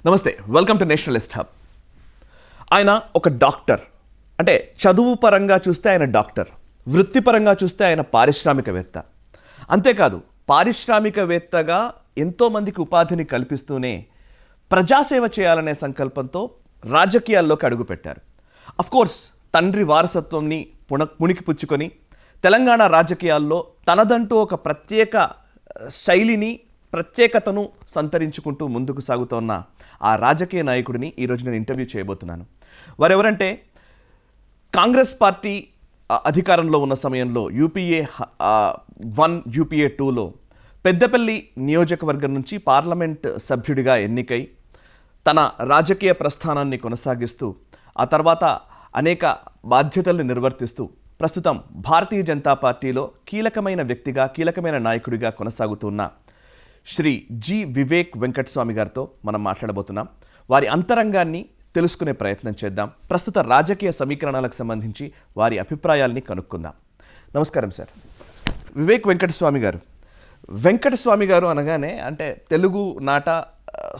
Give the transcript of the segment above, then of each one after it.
నమస్తే, welcome to Nationalist hub. ఆయన ఒక డాక్టర్, అంటే చదువు పరంగా చూస్తే ఆయన డాక్టర్, వృత్తిపరంగా చూస్తే ఆయన పారిశ్రామికవేత్త. అంతేకాదు, పారిశ్రామికవేత్తగా ఎంతోమందికి ఉపాధిని కల్పిస్తూనే ప్రజాసేవ చేయాలనే సంకల్పంతో రాజకీయాల్లోకి అడుగుపెట్టారు. అఫ్కోర్స్ తండ్రి వారసత్వంని పుణికిపుచ్చుకొని తెలంగాణ రాజకీయాల్లో తనదంటూ ఒక ప్రత్యేక శైలిని, ప్రత్యేకతను సంతరించుకుంటూ ముందుకు సాగుతోన్న ఆ రాజకీయ నాయకుడిని ఈరోజు నేను ఇంటర్వ్యూ చేయబోతున్నాను. వారెవరంటే, కాంగ్రెస్ పార్టీ అధికారంలో ఉన్న సమయంలో యూపీఏ 1, యూపీఏ 2లో పెద్దపల్లి నియోజకవర్గం నుంచి పార్లమెంట్ సభ్యుడిగా ఎన్నికై తన రాజకీయ ప్రస్థానాన్ని కొనసాగిస్తూ ఆ తర్వాత అనేక బాధ్యతల్ని నిర్వర్తిస్తూ ప్రస్తుతం భారతీయ జనతా పార్టీలో కీలకమైన వ్యక్తిగా, కీలకమైన నాయకుడిగా కొనసాగుతున్న శ్రీ జి వివేక్ వెంకటస్వామి గారితో మనం మాట్లాడబోతున్నాం. వారి అంతరంగాన్ని తెలుసుకునే ప్రయత్నం చేద్దాం. ప్రస్తుత రాజకీయ సమీకరణాలకు సంబంధించి వారి అభిప్రాయాల్ని కనుక్కుందాం. నమస్కారం సార్. వివేక్ వెంకటస్వామి గారు. వెంకటస్వామి గారు అనగానే అంటే తెలుగు నాట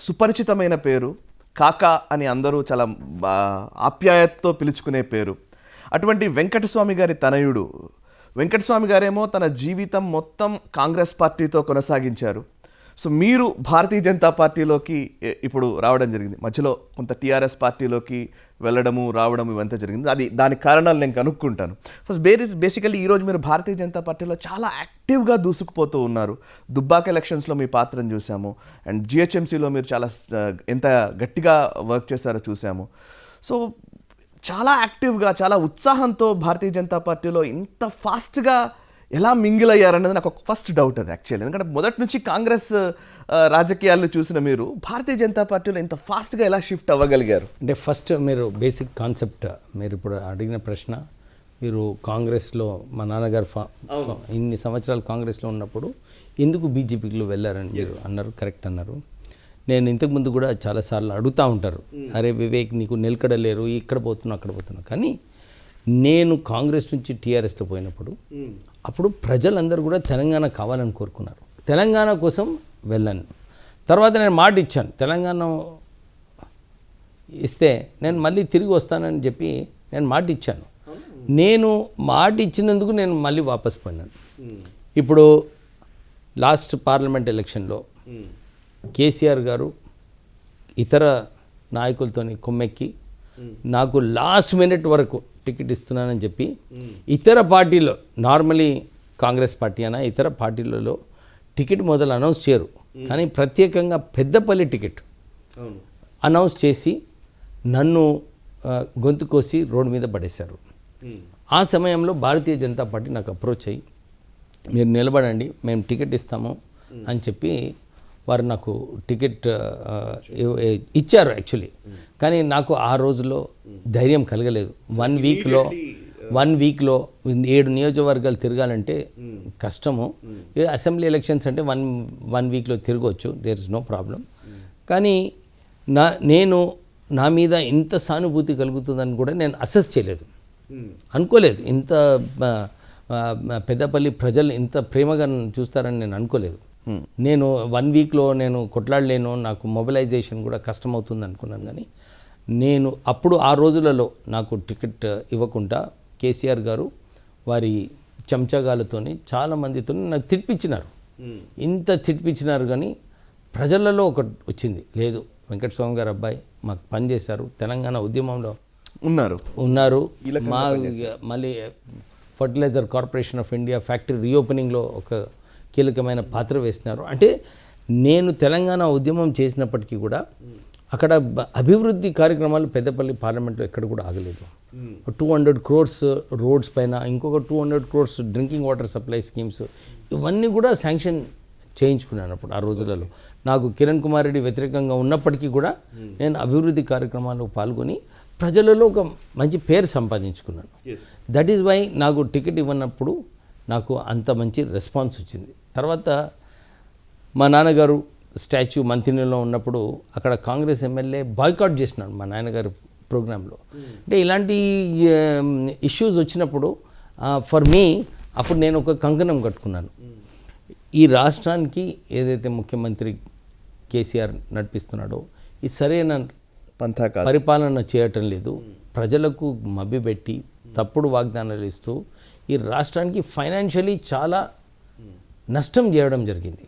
సుపరిచితమైన పేరు, కాకా అని అందరూ చాలా ఆప్యాయతతో పిలుచుకునే పేరు. అటువంటి వెంకటస్వామి గారి తనయుడు వెంకటస్వామి గారేమో తన జీవితం మొత్తం కాంగ్రెస్ పార్టీతో కొనసాగించారు. సో మీరు భారతీయ జనతా పార్టీలోకి ఇప్పుడు రావడం జరిగింది. మధ్యలో కొంత టీఆర్ఎస్ పార్టీలోకి వెళ్ళడము, రావడం ఇవంతా జరిగింది. దాని కారణాలు నేను కనుక్కుంటాను. ఫస్ట్ బేసికల్లీ ఈరోజు మీరు భారతీయ జనతా పార్టీలో చాలా యాక్టివ్గా దూసుకుపోతూ ఉన్నారు. దుబ్బాక ఎలక్షన్స్లో మీ పాత్రను చూసాము, అండ్ జిహెచ్ఎంసీలో మీరు చాలా ఎంత గట్టిగా వర్క్ చేశారో చూసాము. సో చాలా యాక్టివ్గా, చాలా ఉత్సాహంతో భారతీయ జనతా పార్టీలో ఇంత ఫాస్ట్గా ఎలా మింగిల్ అయ్యారనేది నాకు ఒక ఫస్ట్ డౌట్ అది యాక్చువల్లీ. ఎందుకంటే మొదటి నుంచి కాంగ్రెస్ రాజకీయాల్లో చూసిన మీరు భారతీయ జనతా పార్టీలో ఇంత ఫాస్ట్గా ఎలా షిఫ్ట్ అవ్వగలిగారు? అంటే ఫస్ట్ మీరు బేసిక్ కాన్సెప్ట్, మీరు ఇప్పుడు అడిగిన ప్రశ్న, మీరు కాంగ్రెస్లో మా నాన్నగారు ఇన్ని సంవత్సరాలు కాంగ్రెస్లో ఉన్నప్పుడు ఎందుకు బీజేపీలో వెళ్ళారని మీరు అన్నారు, కరెక్ట్ అన్నారు. నేను ఇంతకుముందు కూడా చాలాసార్లు అడుగుతూ ఉంటారు, అరే వివేక్ నీకు నిలకడలేరు, ఇక్కడ పోతున్నావు అక్కడ పోతున్నావు. కానీ నేను కాంగ్రెస్ నుంచి టీఆర్ఎస్లో పోయినప్పుడు అప్పుడు ప్రజలందరూ కూడా తెలంగాణ కావాలని కోరుకున్నారు. తెలంగాణ కోసం వెళ్ళాను. తర్వాత నేను మాట ఇచ్చాను, తెలంగాణ ఇస్తే నేను మళ్ళీ తిరిగి వస్తానని చెప్పి నేను మాట ఇచ్చాను. నేను మాట ఇచ్చినందుకు నేను మళ్ళీ వాపస్ పోయినాను. ఇప్పుడు లాస్ట్ పార్లమెంట్ ఎలక్షన్లో కేసీఆర్ గారు ఇతర నాయకులతో కొమ్మెక్కి నాకు లాస్ట్ మినిట్ వరకు టికెట్ ఇస్తున్నానని చెప్పి ఇతర పార్టీలో, నార్మలీ కాంగ్రెస్ పార్టీ అయినా ఇతర పార్టీలలో టికెట్ మొదలు అనౌన్స్ చేయరు, కానీ ప్రత్యేకంగా పెద్దపల్లి టికెట్ అనౌన్స్ చేసి నన్ను గొంతు కోసి రోడ్డు మీద పడేశారు. ఆ సమయంలో భారతీయ జనతా పార్టీ నాకు అప్రోచ్ అయ్యి మీరు నిలబడండి, మేము టికెట్ ఇస్తాము అని చెప్పి వారు నాకు టికెట్ ఇచ్చారు యాక్చువల్లీ. కానీ నాకు ఆ రోజుల్లో ధైర్యం కలగలేదు. 1 వీక్లో 7 నియోజకవర్గాలు తిరగాలంటే కష్టము. అసెంబ్లీ ఎలక్షన్స్ అంటే వన్ వీక్లో తిరగవచ్చు, దేర్ ఇస్ నో ప్రాబ్లం. కానీ నా మీద ఇంత సానుభూతి కలుగుతుందని కూడా నేను అసెస్ చేయలేదు, అనుకోలేదు. ఇంత పెద్దపల్లి ప్రజలు ఇంత ప్రేమగా చూస్తారని నేను అనుకోలేదు. నేను 1 వీక్లో నేను కొట్లాడలేను, నాకు మొబిలైజేషన్ కూడా కష్టమవుతుంది అనుకున్నాను. కానీ నేను అప్పుడు ఆ రోజులలో నాకు టికెట్ ఇవ్వకుండా కేసీఆర్ గారు వారి చెంచగాలతోని చాలామందితో నాకు తిట్టించినారు. ఇంత తిట్టించినారు కానీ ప్రజలలో ఒకటి వచ్చింది, లేదు వెంకటస్వామి గారు అబ్బాయి మాకు పనిచేశారు, తెలంగాణ ఉద్యమంలో ఉన్నారు. మళ్ళీ fertilizer corporation of India factory రీఓపెనింగ్లో ఒక కీలకమైన పాత్ర వేసినారు. అంటే నేను తెలంగాణ ఉద్యమం చేసినప్పటికీ కూడా అక్కడ అభివృద్ధి కార్యక్రమాలు పెద్దపల్లి పార్లమెంట్లో ఎక్కడ కూడా ఆగలేదు. 200 crores రోడ్స్ పైన, ఇంకొక 200 crores drinking water supply schemes, ఇవన్నీ కూడా శాంక్షన్ చేయించుకున్నాను అప్పుడు ఆ రోజులలో. నాకు కిరణ్ కుమార్ రెడ్డి వ్యతిరేకంగా ఉన్నప్పటికీ కూడా నేను అభివృద్ధి కార్యక్రమాల్లో పాల్గొని ప్రజలలో ఒక మంచి పేరు సంపాదించుకున్నాను. దట్ ఈజ్ వై నాకు టికెట్ ఇవ్వనప్పుడు నాకు అంత మంచి రెస్పాన్స్ వచ్చింది. తర్వాత మా నాన్నగారు స్టాచ్యూ మంత్రిలో ఉన్నప్పుడు అక్కడ కాంగ్రెస్ ఎమ్మెల్యే బాయ్కాట్ చేసినాడు మా నాన్నగారు ప్రోగ్రాంలో. అంటే ఇలాంటి ఇష్యూస్ వచ్చినప్పుడు ఫర్ మీ అప్పుడు నేను ఒక కంకణం కట్టుకున్నాను, ఈ రాష్ట్రానికి ఏదైతే ముఖ్యమంత్రి కేసీఆర్ నడిపిస్తున్నాడో ఇది సరైన పంథా కాదు. పరిపాలన చేయటం లేదు. ప్రజలకు మభ్యపెట్టి తప్పుడు వాగ్దానాలు ఇస్తూ ఈ రాష్ట్రానికి ఫైనాన్షియలీ చాలా నష్టం చేయడం జరిగింది.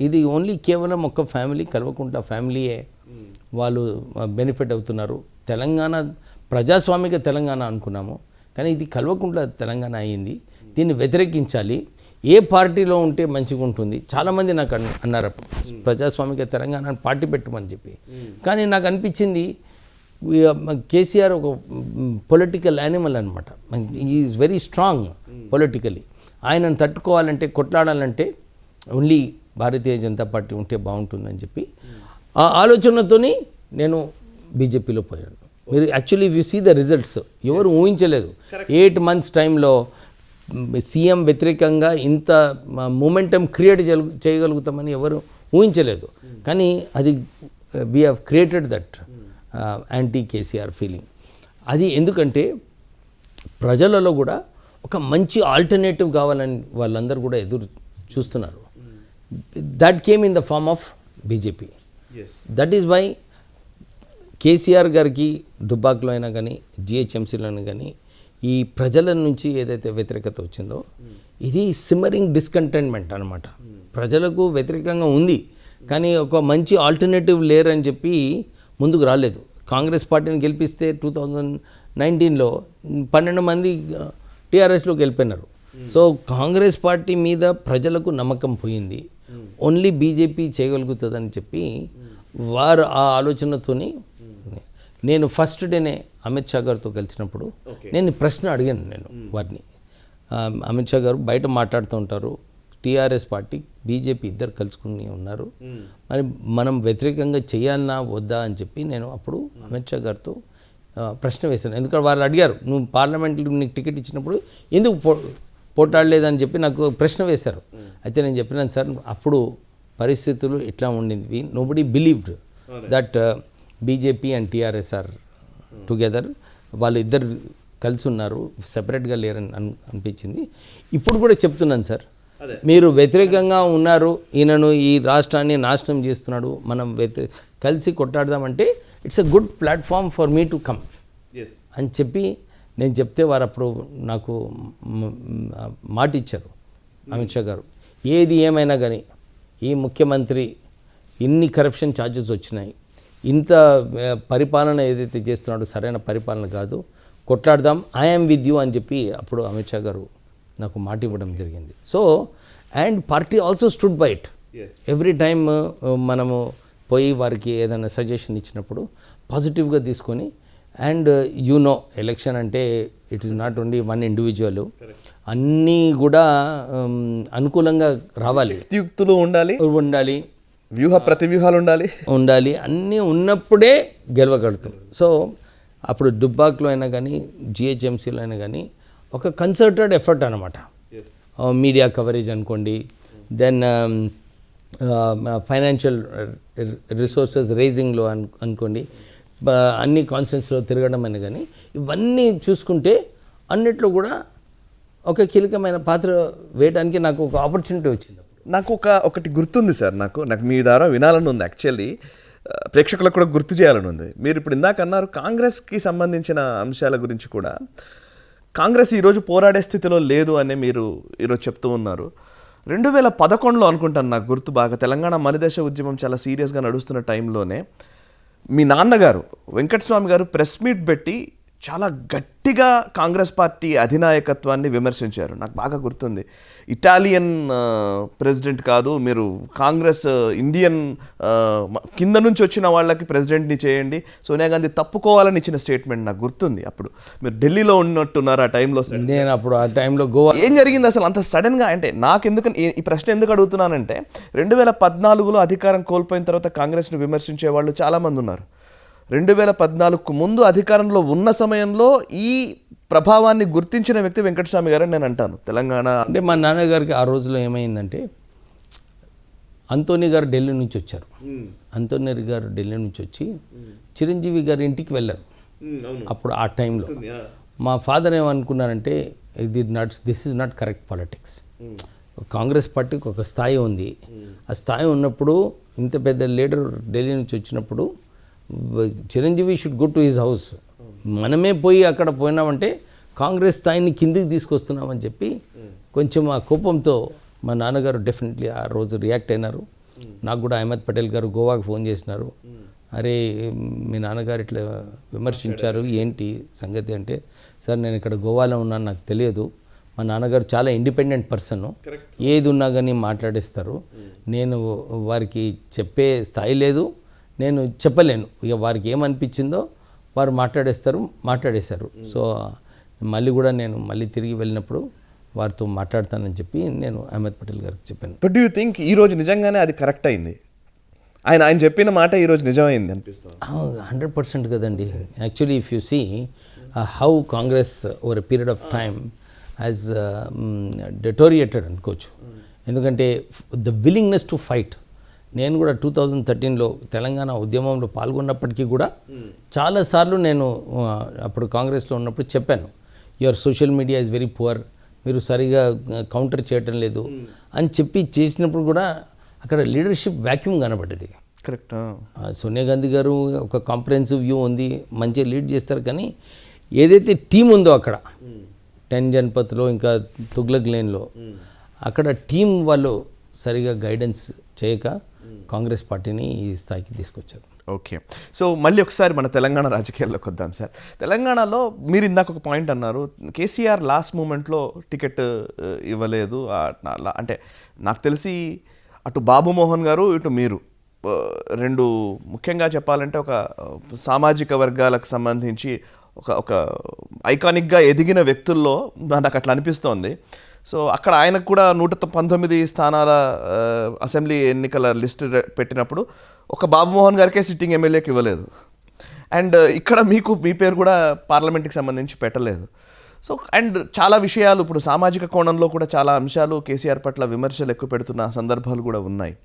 ఇది ఓన్లీ కేవలం ఒక్క ఫ్యామిలీ, కల్వకుంట్ల ఫ్యామిలీయే వాళ్ళు బెనిఫిట్ అవుతున్నారు. తెలంగాణ ప్రజాస్వామిక తెలంగాణ అనుకున్నాము, కానీ ఇది కల్వకుంట్ల తెలంగాణ అయ్యింది. దీన్ని వ్యతిరేకించాలి. ఏ పార్టీలో ఉంటే మంచిగా ఉంటుంది. చాలామంది నాకు అన్నారు ప్రజాస్వామిక తెలంగాణ పార్టీ పెట్టమని చెప్పి. కానీ నాకు అనిపించింది కేసీఆర్ ఒక పొలిటికల్ యానిమల్ అనమాట. Is very strong politically. ఆయనను తట్టుకోవాలంటే, కొట్లాడాలంటే ఓన్లీ భారతీయ జనతా పార్టీ ఉంటే బాగుంటుందని చెప్పి ఆ ఆలోచనతోని నేను బీజేపీలో పోయాను. మీరు actually you see the results. ఎవరు ఊహించలేదు 8 months టైంలో సీఎం వ్యతిరేకంగా ఇంత మూమెంటం క్రియేట్ చేయగలుగుతామని ఎవరు ఊహించలేదు. కానీ అది we have created that anti KCR feeling. అది ఎందుకంటే ప్రజలలో కూడా ఒక మంచి ఆల్టర్నేటివ్ కావాలని వాళ్ళందరూ కూడా ఎదురు చూస్తున్నారు. That came in the form of BJP. That is why KCR గారికి దుబ్బాక్లో అయినా కానీ జిహెచ్ఎంసీలో అయినా కానీ ఈ ప్రజల నుంచి ఏదైతే వ్యతిరేకత వచ్చిందో ఇది సిమ్మరింగ్ డిస్కంటెంట్మెంట్ అనమాట. ప్రజలకు వ్యతిరేకంగా ఉంది, కానీ ఒక మంచి ఆల్టర్నేటివ్ లేరని చెప్పి ముందుకు రాలేదు. కాంగ్రెస్ పార్టీని గెలిపిస్తే 2019లో 12 మంది టీఆర్ఎస్లోకి వెళ్ళిపోయినారు. సో కాంగ్రెస్ పార్టీ మీద ప్రజలకు నమ్మకం పోయింది. ఓన్లీ బీజేపీ చేయగలుగుతుందని చెప్పి వారు ఆ ఆలోచనతోని నేను ఫస్ట్ డేనే అమిత్ షా గారితో కలిసినప్పుడు నేను ప్రశ్న అడిగాను. నేను వారిని, అమిత్ షా గారు బయట మాట్లాడుతూ ఉంటారు, టీఆర్ఎస్ పార్టీ బీజేపీ ఇద్దరు కలుసుకుని ఉన్నారు, మరి మనం వ్యతిరేకంగా చేయాలన్నా వద్దా అని చెప్పి నేను అప్పుడు అమిత్ షా గారితో ప్రశ్న వేశాను. ఎందుకంటే వాళ్ళు అడిగారు, నువ్వు పార్లమెంట్లో నీకు టికెట్ ఇచ్చినప్పుడు ఎందుకు పోటాడలేదని చెప్పి నాకు ప్రశ్న వేశారు. అయితే నేను చెప్పినాను, సార్ అప్పుడు పరిస్థితులు ఇట్లా ఉండింది, nobody believed that BJP and TRS are together, వాళ్ళు ఇద్దరు కలిసి ఉన్నారు, సెపరేట్గా లేరని అనిపించింది. ఇప్పుడు కూడా చెప్తున్నాను సార్, మీరు వ్యతిరేకంగా ఉన్నారు, ఈయనను ఈ రాష్ట్రాన్ని నాశనం చేస్తున్నాడు, మనం కలిసి కొట్టాడదామంటే it's a good platform for me to come అని చెప్పి నేను చెప్తే వారు అప్పుడు నాకు మాట ఇచ్చారు అమిత్ షా గారు. ఏది ఏమైనా కానీ ఈ ముఖ్యమంత్రి ఇన్ని కరప్షన్ ఛార్జెస్ వచ్చినాయి, ఇంత పరిపాలన ఏదైతే చేస్తున్నాడో సరైన పరిపాలన కాదు, కొట్లాడదాం, ఐఎమ్ విత్ యూ అని చెప్పి అప్పుడు అమిత్ షా గారు నాకు మాట ఇవ్వడం జరిగింది. So and party also stood by it. Every time మనము పోయి వారికి ఏదైనా సజెషన్ ఇచ్చినప్పుడు పాజిటివ్గా తీసుకొని, అండ్ ఎలక్షన్ అంటే it is not only one individual, అన్నీ కూడా అనుకూలంగా రావాలి, యుక్తులు ఉండాలి, వ్యూహ ప్రతివ్యూహాలు ఉండాలి, అన్నీ ఉన్నప్పుడే గెలవగలుగుతాం. సో అప్పుడు దుబ్బాక్లో అయినా కానీ జిహెచ్ఎంసీలో అయినా కానీ ఒక కన్సర్టెడ్ ఎఫర్ట్ అనమాట. మీడియా కవరేజ్ అనుకోండి, దెన్ ఫైనాన్షియల్ రిసోర్సెస్ రేజింగ్లో అనుకోండి, అన్ని కాన్స్టిట్యూన్సీలో తిరగడం అని కానీ ఇవన్నీ చూసుకుంటే అన్నిట్లో కూడా ఒక కీలకమైన పాత్ర వేయడానికి నాకు ఒక ఆపర్చునిటీ వచ్చింది. నాకు ఒకటి గుర్తుంది సార్, నాకు మీ ద్వారా వినాలని ఉంది, యాక్చువల్లీ ప్రేక్షకులకు కూడా గుర్తు చేయాలని ఉంది. మీరు ఇప్పుడు ఇందాక అన్నారు కాంగ్రెస్కి సంబంధించిన అంశాల గురించి కూడా, కాంగ్రెస్ ఈరోజు పోరాడే స్థితిలో లేదు అని మీరు ఈరోజు చెప్తూ ఉన్నారు. 2011లో అనుకుంటాను, నాకు గుర్తు బాగా, తెలంగాణ మలిదశ ఉద్యమం చాలా సీరియస్గా నడుస్తున్న టైంలోనే మీ నాన్నగారు వెంకటస్వామి గారు ప్రెస్ మీట్ పెట్టి చాలా గట్టిగా కాంగ్రెస్ పార్టీ అధినాయకత్వాన్ని విమర్శించారు. నాకు బాగా గుర్తుంది. ఇటాలియన్ ప్రెసిడెంట్ కాదు, మీరు కాంగ్రెస్ ఇండియన్ కింద నుంచి వచ్చిన వాళ్ళకి ప్రెసిడెంట్ని చేయండి, సోనియా గాంధీ తప్పుకోవాలని ఇచ్చిన స్టేట్మెంట్ నాకు గుర్తుంది. అప్పుడు మీరు ఢిల్లీలో ఉన్నట్టున్నారు ఆ టైంలో. నేను అప్పుడు ఆ టైంలో గోవా. ఏం జరిగింది అసలు అంత సడన్గా? అంటే నాకు ఈ ప్రశ్న ఎందుకు అడుగుతున్నానంటే 2014లో అధికారం కోల్పోయిన తర్వాత కాంగ్రెస్ను విమర్శించే వాళ్ళు చాలామంది ఉన్నారు. 2014కు ముందు అధికారంలో ఉన్న సమయంలో ఈ ప్రభావాన్ని గుర్తించిన వ్యక్తి వెంకటస్వామి గారు అని నేను అంటాను. తెలంగాణ అంటే మా నాన్నగారికి ఆ రోజులో ఏమైందంటే, అంతోని గారు ఢిల్లీ నుంచి వచ్చారు. అంతోని గారు ఢిల్లీ నుంచి వచ్చి చిరంజీవి గారి ఇంటికి వెళ్ళారు. అప్పుడు ఆ టైంలో మా ఫాదర్ ఏమనుకున్నారంటే, this is not correct politics. Congress పార్టీకి ఒక స్థాయి ఉంది, ఆ స్థాయి ఉన్నప్పుడు ఇంత పెద్ద లీడర్ ఢిల్లీ నుంచి వచ్చినప్పుడు Chiranjeevi should go to his house. మనమే పోయి అక్కడ పోయినామంటే కాంగ్రెస్ స్థాయిని కిందికి తీసుకొస్తున్నామని చెప్పి కొంచెం ఆ కోపంతో మా నాన్నగారు డెఫినెట్లీ ఆ రోజు రియాక్ట్ అయినారు. నాకు కూడా అహ్మద్ పటేల్ గారు గోవాకి ఫోన్ చేసినారు. అరే మీ నాన్నగారు ఇట్లా విమర్శించారు, ఏంటి సంగతి అంటే, సార్ నేను ఇక్కడ గోవాలో ఉన్నాను, నాకు తెలియదు. మా నాన్నగారు చాలా ఇండిపెండెంట్ పర్సన్, ఏది ఉన్నా కానీ మాట్లాడేస్తారు. నేను వారికి చెప్పే స్థాయి లేదు, నేను చెప్పలేను. ఇక వారికి ఏమనిపించిందో వారు మాట్లాడేశారు. సో మళ్ళీ కూడా నేను మళ్ళీ తిరిగి వెళ్ళినప్పుడు వారితో మాట్లాడతానని చెప్పి నేను అహ్మద్ పటేల్ గారికి చెప్పాను. బట్ డూ యూ థింక్ ఈరోజు నిజంగానే అది కరెక్ట్ అయింది? ఆయన చెప్పిన మాట ఈరోజు నిజమైంది అనిపిస్తుంది. 100% కదండి. Actually if you see how Congress over a period of time has deteriorated అనుకోవచ్చు. ఎందుకంటే ద విల్లింగ్నెస్ టు ఫైట్. నేను కూడా 2013లో తెలంగాణ ఉద్యమంలో పాల్గొన్నప్పటికీ కూడా చాలాసార్లు నేను అప్పుడు కాంగ్రెస్లో ఉన్నప్పుడు చెప్పాను, your social media is very poor, మీరు సరిగా కౌంటర్ చేయటం లేదు అని చెప్పి చేసినప్పుడు కూడా అక్కడ లీడర్షిప్ వ్యాక్యూమ్ కనబడ్డది. కరెక్ట్. సోనియా గాంధీ గారు ఒక కాంప్రహెన్సివ్ వ్యూ ఉంది, మంచిగా లీడ్ చేస్తారు. కానీ ఏదైతే టీం ఉందో అక్కడ 10 జన్పథ్లో ఇంకా తుగ్లక్ లేన్లో అక్కడ టీం వాళ్ళు సరిగా గైడెన్స్ చేయక కాంగ్రెస్ పార్టీని ఈ స్థాయికి తీసుకొచ్చారు. ఓకే. సో మళ్ళీ ఒకసారి మన తెలంగాణ రాజకీయాల్లోకి వద్దాం సార్. తెలంగాణలో మీరు ఇందాక ఒక పాయింట్ అన్నారు, కేసీఆర్ లాస్ట్ మూమెంట్లో టికెట్ ఇవ్వలేదు అంటే. నాకు తెలిసి అటు బాబు మోహన్ గారు ఇటు మీరు రెండు ముఖ్యంగా చెప్పాలంటే ఒక సామాజిక వర్గాలకు సంబంధించి ఒక ఐకానిక్గా ఎదిగిన వ్యక్తుల్లో నాకు అట్లా అనిపిస్తోంది. సో అక్కడ ఆయనకు కూడా 119 స్థానాల అసెంబ్లీ ఎన్నికల లిస్ట్ పెట్టినప్పుడు ఒక బాబుమోహన్ గారికే సిట్టింగ్ ఎమ్మెల్యేకి ఇవ్వలేదు. అండ్ ఇక్కడ మీ పేరు కూడా పార్లమెంట్కి సంబంధించి పెట్టలేదు. సో అండ్ చాలా విషయాలు ఇప్పుడు సామాజిక కోణంలో కూడా చాలా అంశాలు కేసీఆర్ పట్ల విమర్శలు ఎక్కువ పెడుతున్న సందర్భాలు కూడా ఉన్నాయి.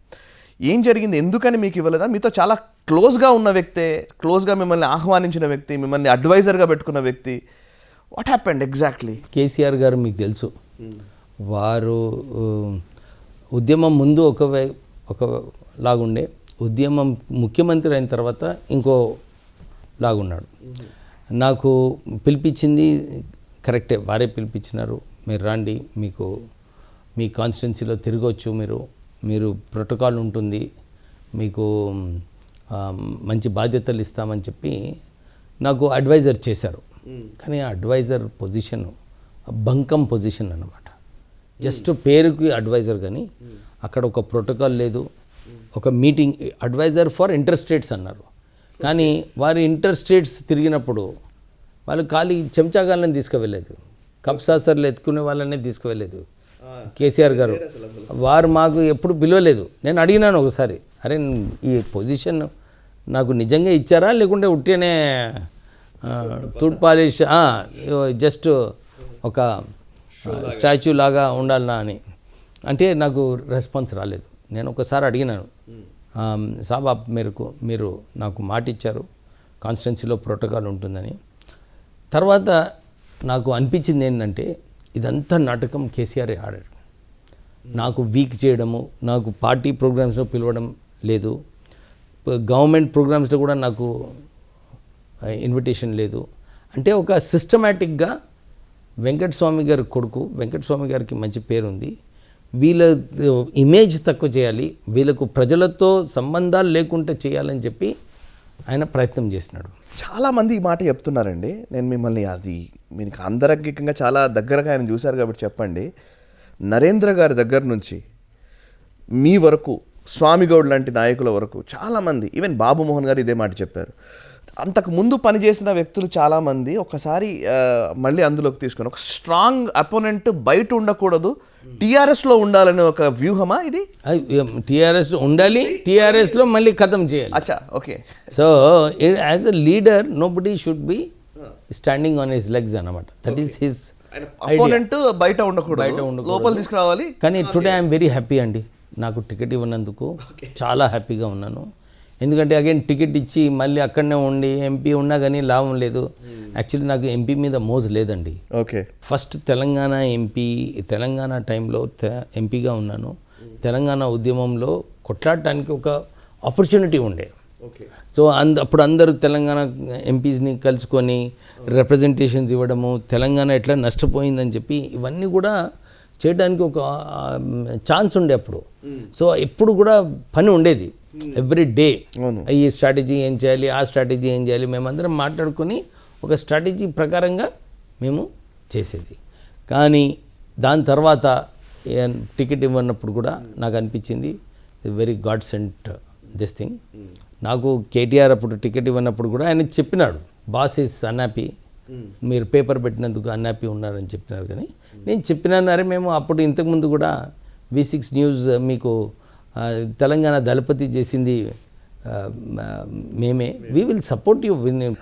ఏం జరిగింది, ఎందుకని మీకు ఇవ్వలేదా? మీతో చాలా క్లోజ్గా ఉన్న వ్యక్తే, క్లోజ్గా మిమ్మల్ని ఆహ్వానించిన వ్యక్తి, మిమ్మల్ని అడ్వైజర్గా పెట్టుకున్న వ్యక్తి, వాట్ హ్యాపెండ్ ఎగ్జాక్ట్లీ? కేసీఆర్ గారు మీకు తెలుసు, వారు ఉద్యమం ముందు ఒకలాగుండే, ఉద్యమం ముఖ్యమంత్రి అయిన తర్వాత ఇంకో లాగున్నాడు. నాకు పిలిపించింది కరెక్టే, వారే పిలిపించినారు, మీరు రండి, మీకు మీ కాన్స్టిట్యున్సీలో తిరగవచ్చు, మీరు ప్రోటోకాల్ ఉంటుంది, మీకు మంచి బాధ్యతలు ఇస్తామని చెప్పి నాకు అడ్వైజర్ చేశారు. కానీ ఆ అడ్వైజర్ పొజిషన్ బంకం పొజిషన్ అన్నమాట. జస్ట్ పేరుకి అడ్వైజర్, కానీ అక్కడ ఒక ప్రోటోకాల్ లేదు. ఒక meeting advisor for inter states అన్నారు, కానీ వారి ఇంటర్ స్టేట్స్ తిరిగినప్పుడు వాళ్ళు ఖాళీ చెంచాగాళ్ళని తీసుకువెళ్ళలేదు, కప్ సాసర్లు ఎత్తుకునే వాళ్ళనే తీసుకువెళ్ళలేదు కేసీఆర్ గారు. వారు మాకు ఎప్పుడు పిలవలేదు. నేను అడిగినాను ఒకసారి, అరే ఈ పొజిషన్ నాకు నిజంగా ఇచ్చారా లేకుంటే ఉట్టినే టూట్ పాలిష్ జస్ట్ ఒక స్టాచ్యూ లాగా ఉండాలనా అని అంటే నాకు రెస్పాన్స్ రాలేదు. నేను ఒకసారి అడిగినాను, సాబ్ మీరు నాకు మాట ఇచ్చారు కాన్స్టిట్యున్సీలో ప్రోటోకాల్ ఉంటుందని. తర్వాత నాకు అనిపించింది ఏంటంటే ఇదంతా నాటకం కేసీఆర్ ఆడాడు. నాకు వీక్ చేయడము, నాకు పార్టీ ప్రోగ్రామ్స్లో పిలవడం లేదు, గవర్నమెంట్ ప్రోగ్రామ్స్లో కూడా నాకు ఇన్విటేషన్ లేదు. అంటే ఒక సిస్టమేటిక్గా వెంకటస్వామి గారి కొడుకు, వెంకటస్వామి గారికి మంచి పేరుంది, వీళ్ళ ఇమేజ్ తక్కువ చేయాలి, వీళ్ళకు ప్రజలతో సంబంధాలు లేకుండా చేయాలని చెప్పి ఆయన ప్రయత్నం చేసినాడు. చాలామంది ఈ మాట చెప్తున్నారండి. నేను మిమ్మల్ని మీకు అంతరంగికంగా చాలా దగ్గరగా ఆయన చూశారు కాబట్టి చెప్పండి, నరేంద్ర గారి దగ్గర నుంచి మీ వరకు, స్వామిగౌడ్ లాంటి నాయకుల వరకు చాలామంది, ఈవెన్ బాబు మోహన్ గారు ఇదే మాట చెప్పారు. అంతకు ముందు పనిచేసిన వ్యక్తులు చాలామంది ఒకసారి మళ్ళీ అందులోకి తీసుకొని ఒక స్ట్రాంగ్ అపోనెంట్ బయట ఉండకూడదు, టీఆర్ఎస్లో ఉండాలనే ఒక వ్యూహమా ఇది? టీఆర్ఎస్లో ఉండాలి, టీఆర్ఎస్లో మళ్ళీ ఖతం చేయాలి. అచ్చా, okay. So as a leader nobody should be standing on his legs అన్నమాట. దట్ ఈస్ హిస్ అపోనెంట్ బయట ఉండకూడదు, లోపల తీసుకురావాలి. కానీ టుడే ఐఎమ్ వెరీ హ్యాపీ అండి, నాకు టికెట్ ఇవ్వనందుకు చాలా హ్యాపీగా ఉన్నాను. ఎందుకంటే అగైన్ టికెట్ ఇచ్చి మళ్ళీ అక్కడనే ఉండి ఎంపీ ఉన్నా కానీ లాభం లేదు. యాక్చువల్లీ నాకు ఎంపీ మీద మోజు లేదండి. Okay, first Telangana MP, Telangana టైంలో ఎంపీగా ఉన్నాను. తెలంగాణ ఉద్యమంలో కొట్లాడటానికి ఒక ఆపర్చునిటీ ఉండే. సో అప్పుడు అందరూ తెలంగాణ ఎంపీస్ని కలుసుకొని రిప్రజెంటేషన్స్ ఇవ్వడము, తెలంగాణ ఎట్లా నష్టపోయిందని చెప్పి ఇవన్నీ కూడా చేయడానికి ఒక ఛాన్స్ ఉండే అప్పుడు. సో ఎప్పుడు కూడా పని ఉండేది, ఎవ్రీ డే ఈ స్ట్రాటజీ ఏం చేయాలి, ఆ స్ట్రాటజీ ఏం చేయాలి, మేమందరం మాట్లాడుకొని ఒక స్ట్రాటజీ ప్రకారంగా మేము చేసేది. కానీ దాని తర్వాత టికెట్ ఇవ్వనప్పుడు కూడా నాకు అనిపించింది very god sent this thing. నాకు కేటీఆర్ అప్పుడు టికెట్ ఇవ్వనప్పుడు కూడా ఆయన చెప్పినాడు, బాస్ ఈజ్ అన్హ్యాపీ, మీరు పేపర్ పెట్టినందుకు అన్హ్యాపీ ఉన్నారని చెప్పినారు. కానీ నేను చెప్పినాను, అరే మేము అప్పుడు ఇంతకుముందు కూడా V6 న్యూస్ మీకు తెలంగాణ దళపతి చేసింది మేమే, వీ విల్ సపోర్ట్ యూ.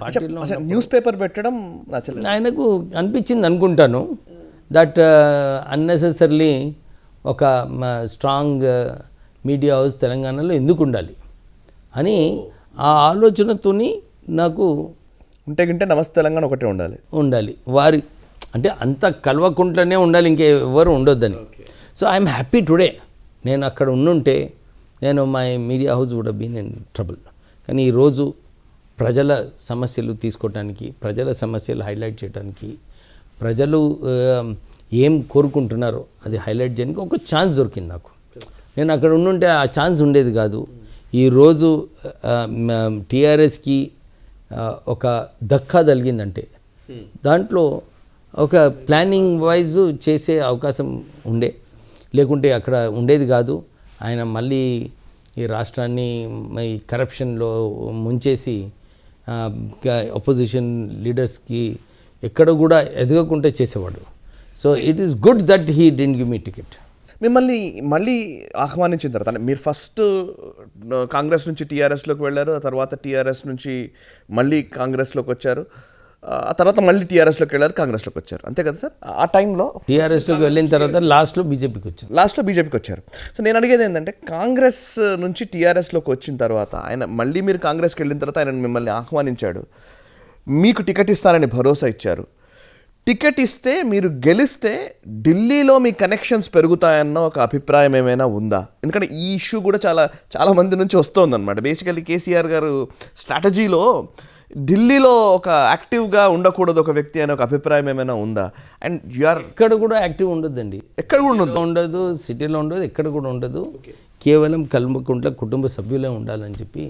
పార్టీలో న్యూస్ పేపర్ పెట్టడం నచ్చలేదు ఆయనకు అనిపించింది అనుకుంటాను, దట్ అన్నెసెసర్లీ ఒక స్ట్రాంగ్ మీడియా హౌస్ తెలంగాణలో ఎందుకు ఉండాలి అని ఆ ఆలోచనతోని నాకు ఉంటే నమస్తే తెలంగాణ ఒకటే ఉండాలి వారి అంటే అంత కల్వకుంట్లనే ఉండాలి, ఇంకెవరు ఉండొద్దని. So I'm happy today. నేను అక్కడ ఉండుంటే నేను my media house would have been in trouble. కానీ ఈరోజు ప్రజల సమస్యలు తీసుకోవటానికి, ప్రజల సమస్యలు హైలైట్ చేయడానికి, ప్రజలు ఏం కోరుకుంటున్నారో అది హైలైట్ చేయడానికి ఒక ఛాన్స్ దొరికింది నాకు. నేను అక్కడ ఉండుంటే ఆ ఛాన్స్ ఉండేది కాదు. ఈరోజు టీఆర్ఎస్కి ఒక దక్కా తగిలిందంటే దాంట్లో ఒక ప్లానింగ్ వైజ్ చేసే అవకాశం ఉండే, లేకుంటే అక్కడ ఉండేది కాదు. ఆయన మళ్ళీ ఈ రాష్ట్రాన్ని ఈ కరప్షన్లో ముంచేసి అపోజిషన్ లీడర్స్కి ఎక్కడ కూడా ఎదగకుండా చేసేవాడు. So it is good that he didn't give me ticket. మిమ్మల్ని మళ్ళీ ఆహ్వానించిన తర్వాత అంటే మీరు ఫస్ట్ కాంగ్రెస్ నుంచి టీఆర్ఎస్లోకి వెళ్ళారు, ఆ తర్వాత టీఆర్ఎస్ నుంచి మళ్ళీ కాంగ్రెస్లోకి వచ్చారు, ఆ తర్వాత మళ్ళీ టీఆర్ఎస్లోకి వెళ్ళారు, కాంగ్రెస్లోకి వచ్చారు, అంతే కదా సార్? ఆ టైంలో టీఆర్ఎస్లోకి వెళ్ళిన తర్వాత లాస్ట్లో బీజేపీకి వచ్చారు. సో నేను అడిగేది ఏంటంటే, కాంగ్రెస్ నుంచి టీఆర్ఎస్లోకి వచ్చిన తర్వాత ఆయన మళ్ళీ మీరు కాంగ్రెస్కి వెళ్ళిన తర్వాత ఆయన మిమ్మల్ని ఆహ్వానించాడు, మీకు టికెట్ ఇస్తారని భరోసా ఇచ్చారు. టికెట్ ఇస్తే మీరు గెలిస్తే ఢిల్లీలో మీ కనెక్షన్స్ పెరుగుతాయన్న ఒక అభిప్రాయం ఏమైనా ఉందా? ఎందుకంటే ఈ ఇష్యూ కూడా చాలా మంది నుంచి వస్తుందన్నమాట. బేసికలీ కేసీఆర్ గారు స్ట్రాటజీలో ఢిల్లీలో ఒక యాక్టివ్గా ఉండకూడదు ఒక వ్యక్తి అనే ఒక అభిప్రాయం ఏమైనా ఉందా? అండ్ యూఆర్ ఎక్కడ కూడా యాక్టివ్ ఉండొద్దండి, ఎక్కడ కూడా ఉండదు, సిటీలో ఉండదు, ఎక్కడ కూడా ఉండదు. కేవలం కల్మకుంట్ల కుటుంబ సభ్యులే ఉండాలని చెప్పి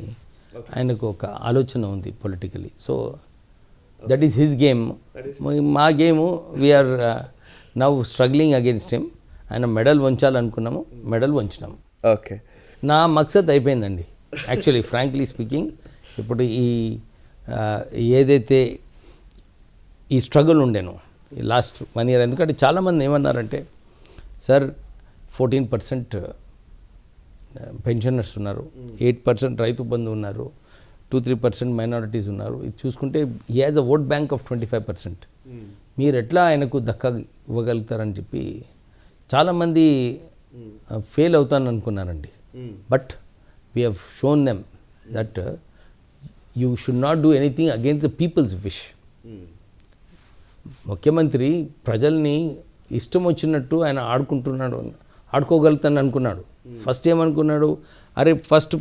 ఆయనకు ఒక ఆలోచన ఉంది politically. So that is his game. మా game we're now struggling against him. ఆయన మెడల్ వంచాలనుకున్నాము, మెడల్ వంచినాము. ఓకే, నా మక్సద్ అయిపోయిందండి యాక్చువల్లీ, ఫ్రాంక్లీ స్పీకింగ్. ఇప్పుడు ఏదైతే ఈ స్ట్రగుల్ ఉండేను ఈ లాస్ట్ 1 year, ఎందుకంటే చాలామంది ఏమన్నారంటే, సార్ 14% పెన్షనర్స్ ఉన్నారు, 8% రైతు బంధు ఉన్నారు, 2-3% మైనారిటీస్ ఉన్నారు, ఇది చూసుకుంటే he has a vote bank of 25%. మీరు ఎట్లా ఆయనకు దక్కా ఇవ్వగలుగుతారని చెప్పి చాలామంది ఫెయిల్ అవుతాను అనుకున్నారండి. But we have shown them that you should not do anything against the people's wish. ముఖ్యమంత్రి ప్రజల్ని ఇష్టం వచ్చినట్టు ఆయన ఆడుకోగలుగుతాను అనుకున్నాడు. ఫస్ట్ ఏమనుకున్నాడు, అరే ఫస్ట్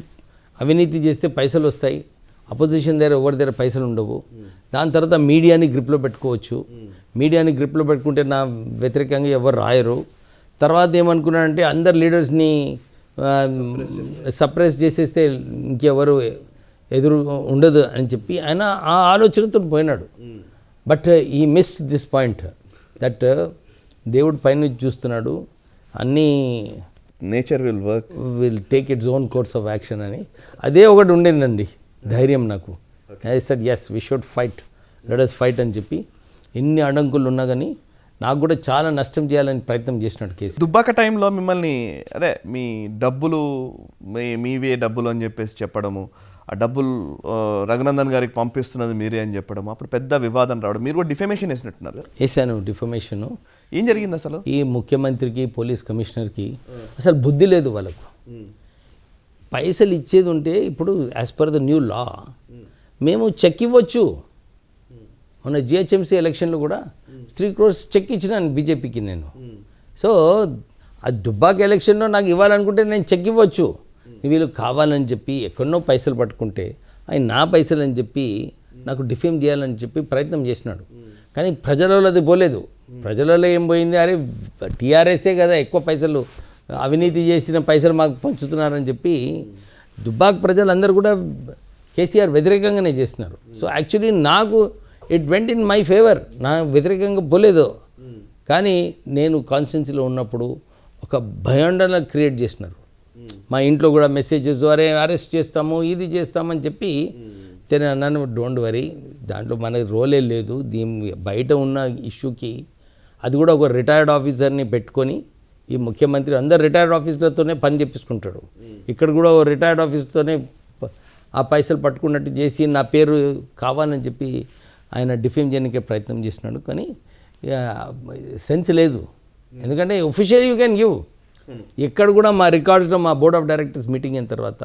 అవినీతి చేస్తే పైసలు వస్తాయి, అపోజిషన్ దగ్గర ఎవరి దగ్గర పైసలు ఉండవు, దాని తర్వాత మీడియాని గ్రిప్లో పెట్టుకోవచ్చు, మీడియాని గ్రిప్లో పెట్టుకుంటే నా వ్యతిరేకంగా ఎవరు రాయరు. తర్వాత ఏమనుకున్నాడంటే అందరు లీడర్స్ని సప్రెస్ చేసేస్తే ఇంకెవరు ఎదురు ఉండదు అని చెప్పి ఆయన ఆ ఆలోచనతో పోయినాడు. బట్ ఈ మిస్ దిస్ పాయింట్ దట్ దేవుడు పైన చూస్తున్నాడు, అన్నీ nature will take its own course of action అని. అదే ఒకటి ఉండేనండి ధైర్యం నాకు. I said yes we should fight, let us fight అని చెప్పి ఎన్ని అడ్డంకులు ఉన్నా కానీ నాకు కూడా చాలా నష్టం చేయాలని ప్రయత్నం చేసినాడు కేసు. దుబ్బాక టైంలో మిమ్మల్ని అదే మీ డబ్బులు మీవే డబ్బులు అని చెప్పేసి చెప్పడము, ఆ డబ్బులు రఘునందన్ గారికి పంపిస్తున్నది మీరే అని చెప్పడం, అప్పుడు పెద్ద వివాదం రావడం, మీరు కూడా డిఫమేషన్ వేసినట్టున్నారు. వేసాను డిఫమేషను. ఏం జరిగింది అసలు? ఈ ముఖ్యమంత్రికి పోలీస్ కమిషనర్కి అసలు బుద్ధి లేదు వాళ్ళకు. పైసలు ఇచ్చేది ఉంటే ఇప్పుడు యాజ్ పర్ ద న్యూ లా మేము చెక్ ఇవ్వచ్చు. మన జిహెచ్ఎంసీ ఎలక్షన్లో కూడా 3 crores చెక్ ఇచ్చినాను బీజేపీకి నేను. సో ఆ దుబ్బాక ఎలక్షన్లో నాకు ఇవ్వాలనుకుంటే నేను చెక్ ఇవ్వచ్చు. వీళ్ళు కావాలని చెప్పి ఎక్కడో పైసలు పట్టుకుంటే ఆయన నా పైసలు అని చెప్పి నాకు డిఫేమ్ చేయాలని చెప్పి ప్రయత్నం చేసినాడు. కానీ ప్రజలలో అది పోలేదు. ప్రజలలో ఏం పోయింది, అరే టీఆర్ఎస్ఏ కదా ఎక్కువ పైసలు అవినీతి చేసిన పైసలు మాకు పంచుతున్నారని చెప్పి దుబ్బాక ప్రజలందరూ కూడా కేసీఆర్ వ్యతిరేకంగానే చేస్తున్నారు. సో యాక్చువల్లీ నాకు it went in my favour, నా వ్యతిరేకంగా పోలేదు. కానీ నేను కాన్స్టిట్యున్సీలో ఉన్నప్పుడు ఒక భయాందోళన క్రియేట్ చేసినారు. మా ఇంట్లో కూడా మెసేజెస్ అరే అరెస్ట్ చేస్తాము ఇది చేస్తామని చెప్పి నన్ను డోంట్ వరీ, దాంట్లో మనకి రోలే లేదు. దీని బయట ఉన్న ఇష్యూకి అది కూడా ఒక రిటైర్డ్ ఆఫీసర్ని పెట్టుకొని ఈ ముఖ్యమంత్రి అందరు రిటైర్డ్ ఆఫీసర్లతోనే పని చేపించుకుంటాడు. ఇక్కడ కూడా ఓ రిటైర్డ్ ఆఫీసర్తోనే ఆ పైసలు పట్టుకున్నట్టు చేసి నా పేరు కావాలని చెప్పి ఆయన డిఫేమ్ చేయడానికి ప్రయత్నం చేసినాడు. కానీ సెన్స్ లేదు, ఎందుకంటే ఒఫిషియల్ యూ కెన్ గివ్. ఇక్కడ కూడా మా రికార్డ్స్లో మా బోర్డ్ ఆఫ్ డైరెక్టర్స్ మీటింగ్ అయిన తర్వాత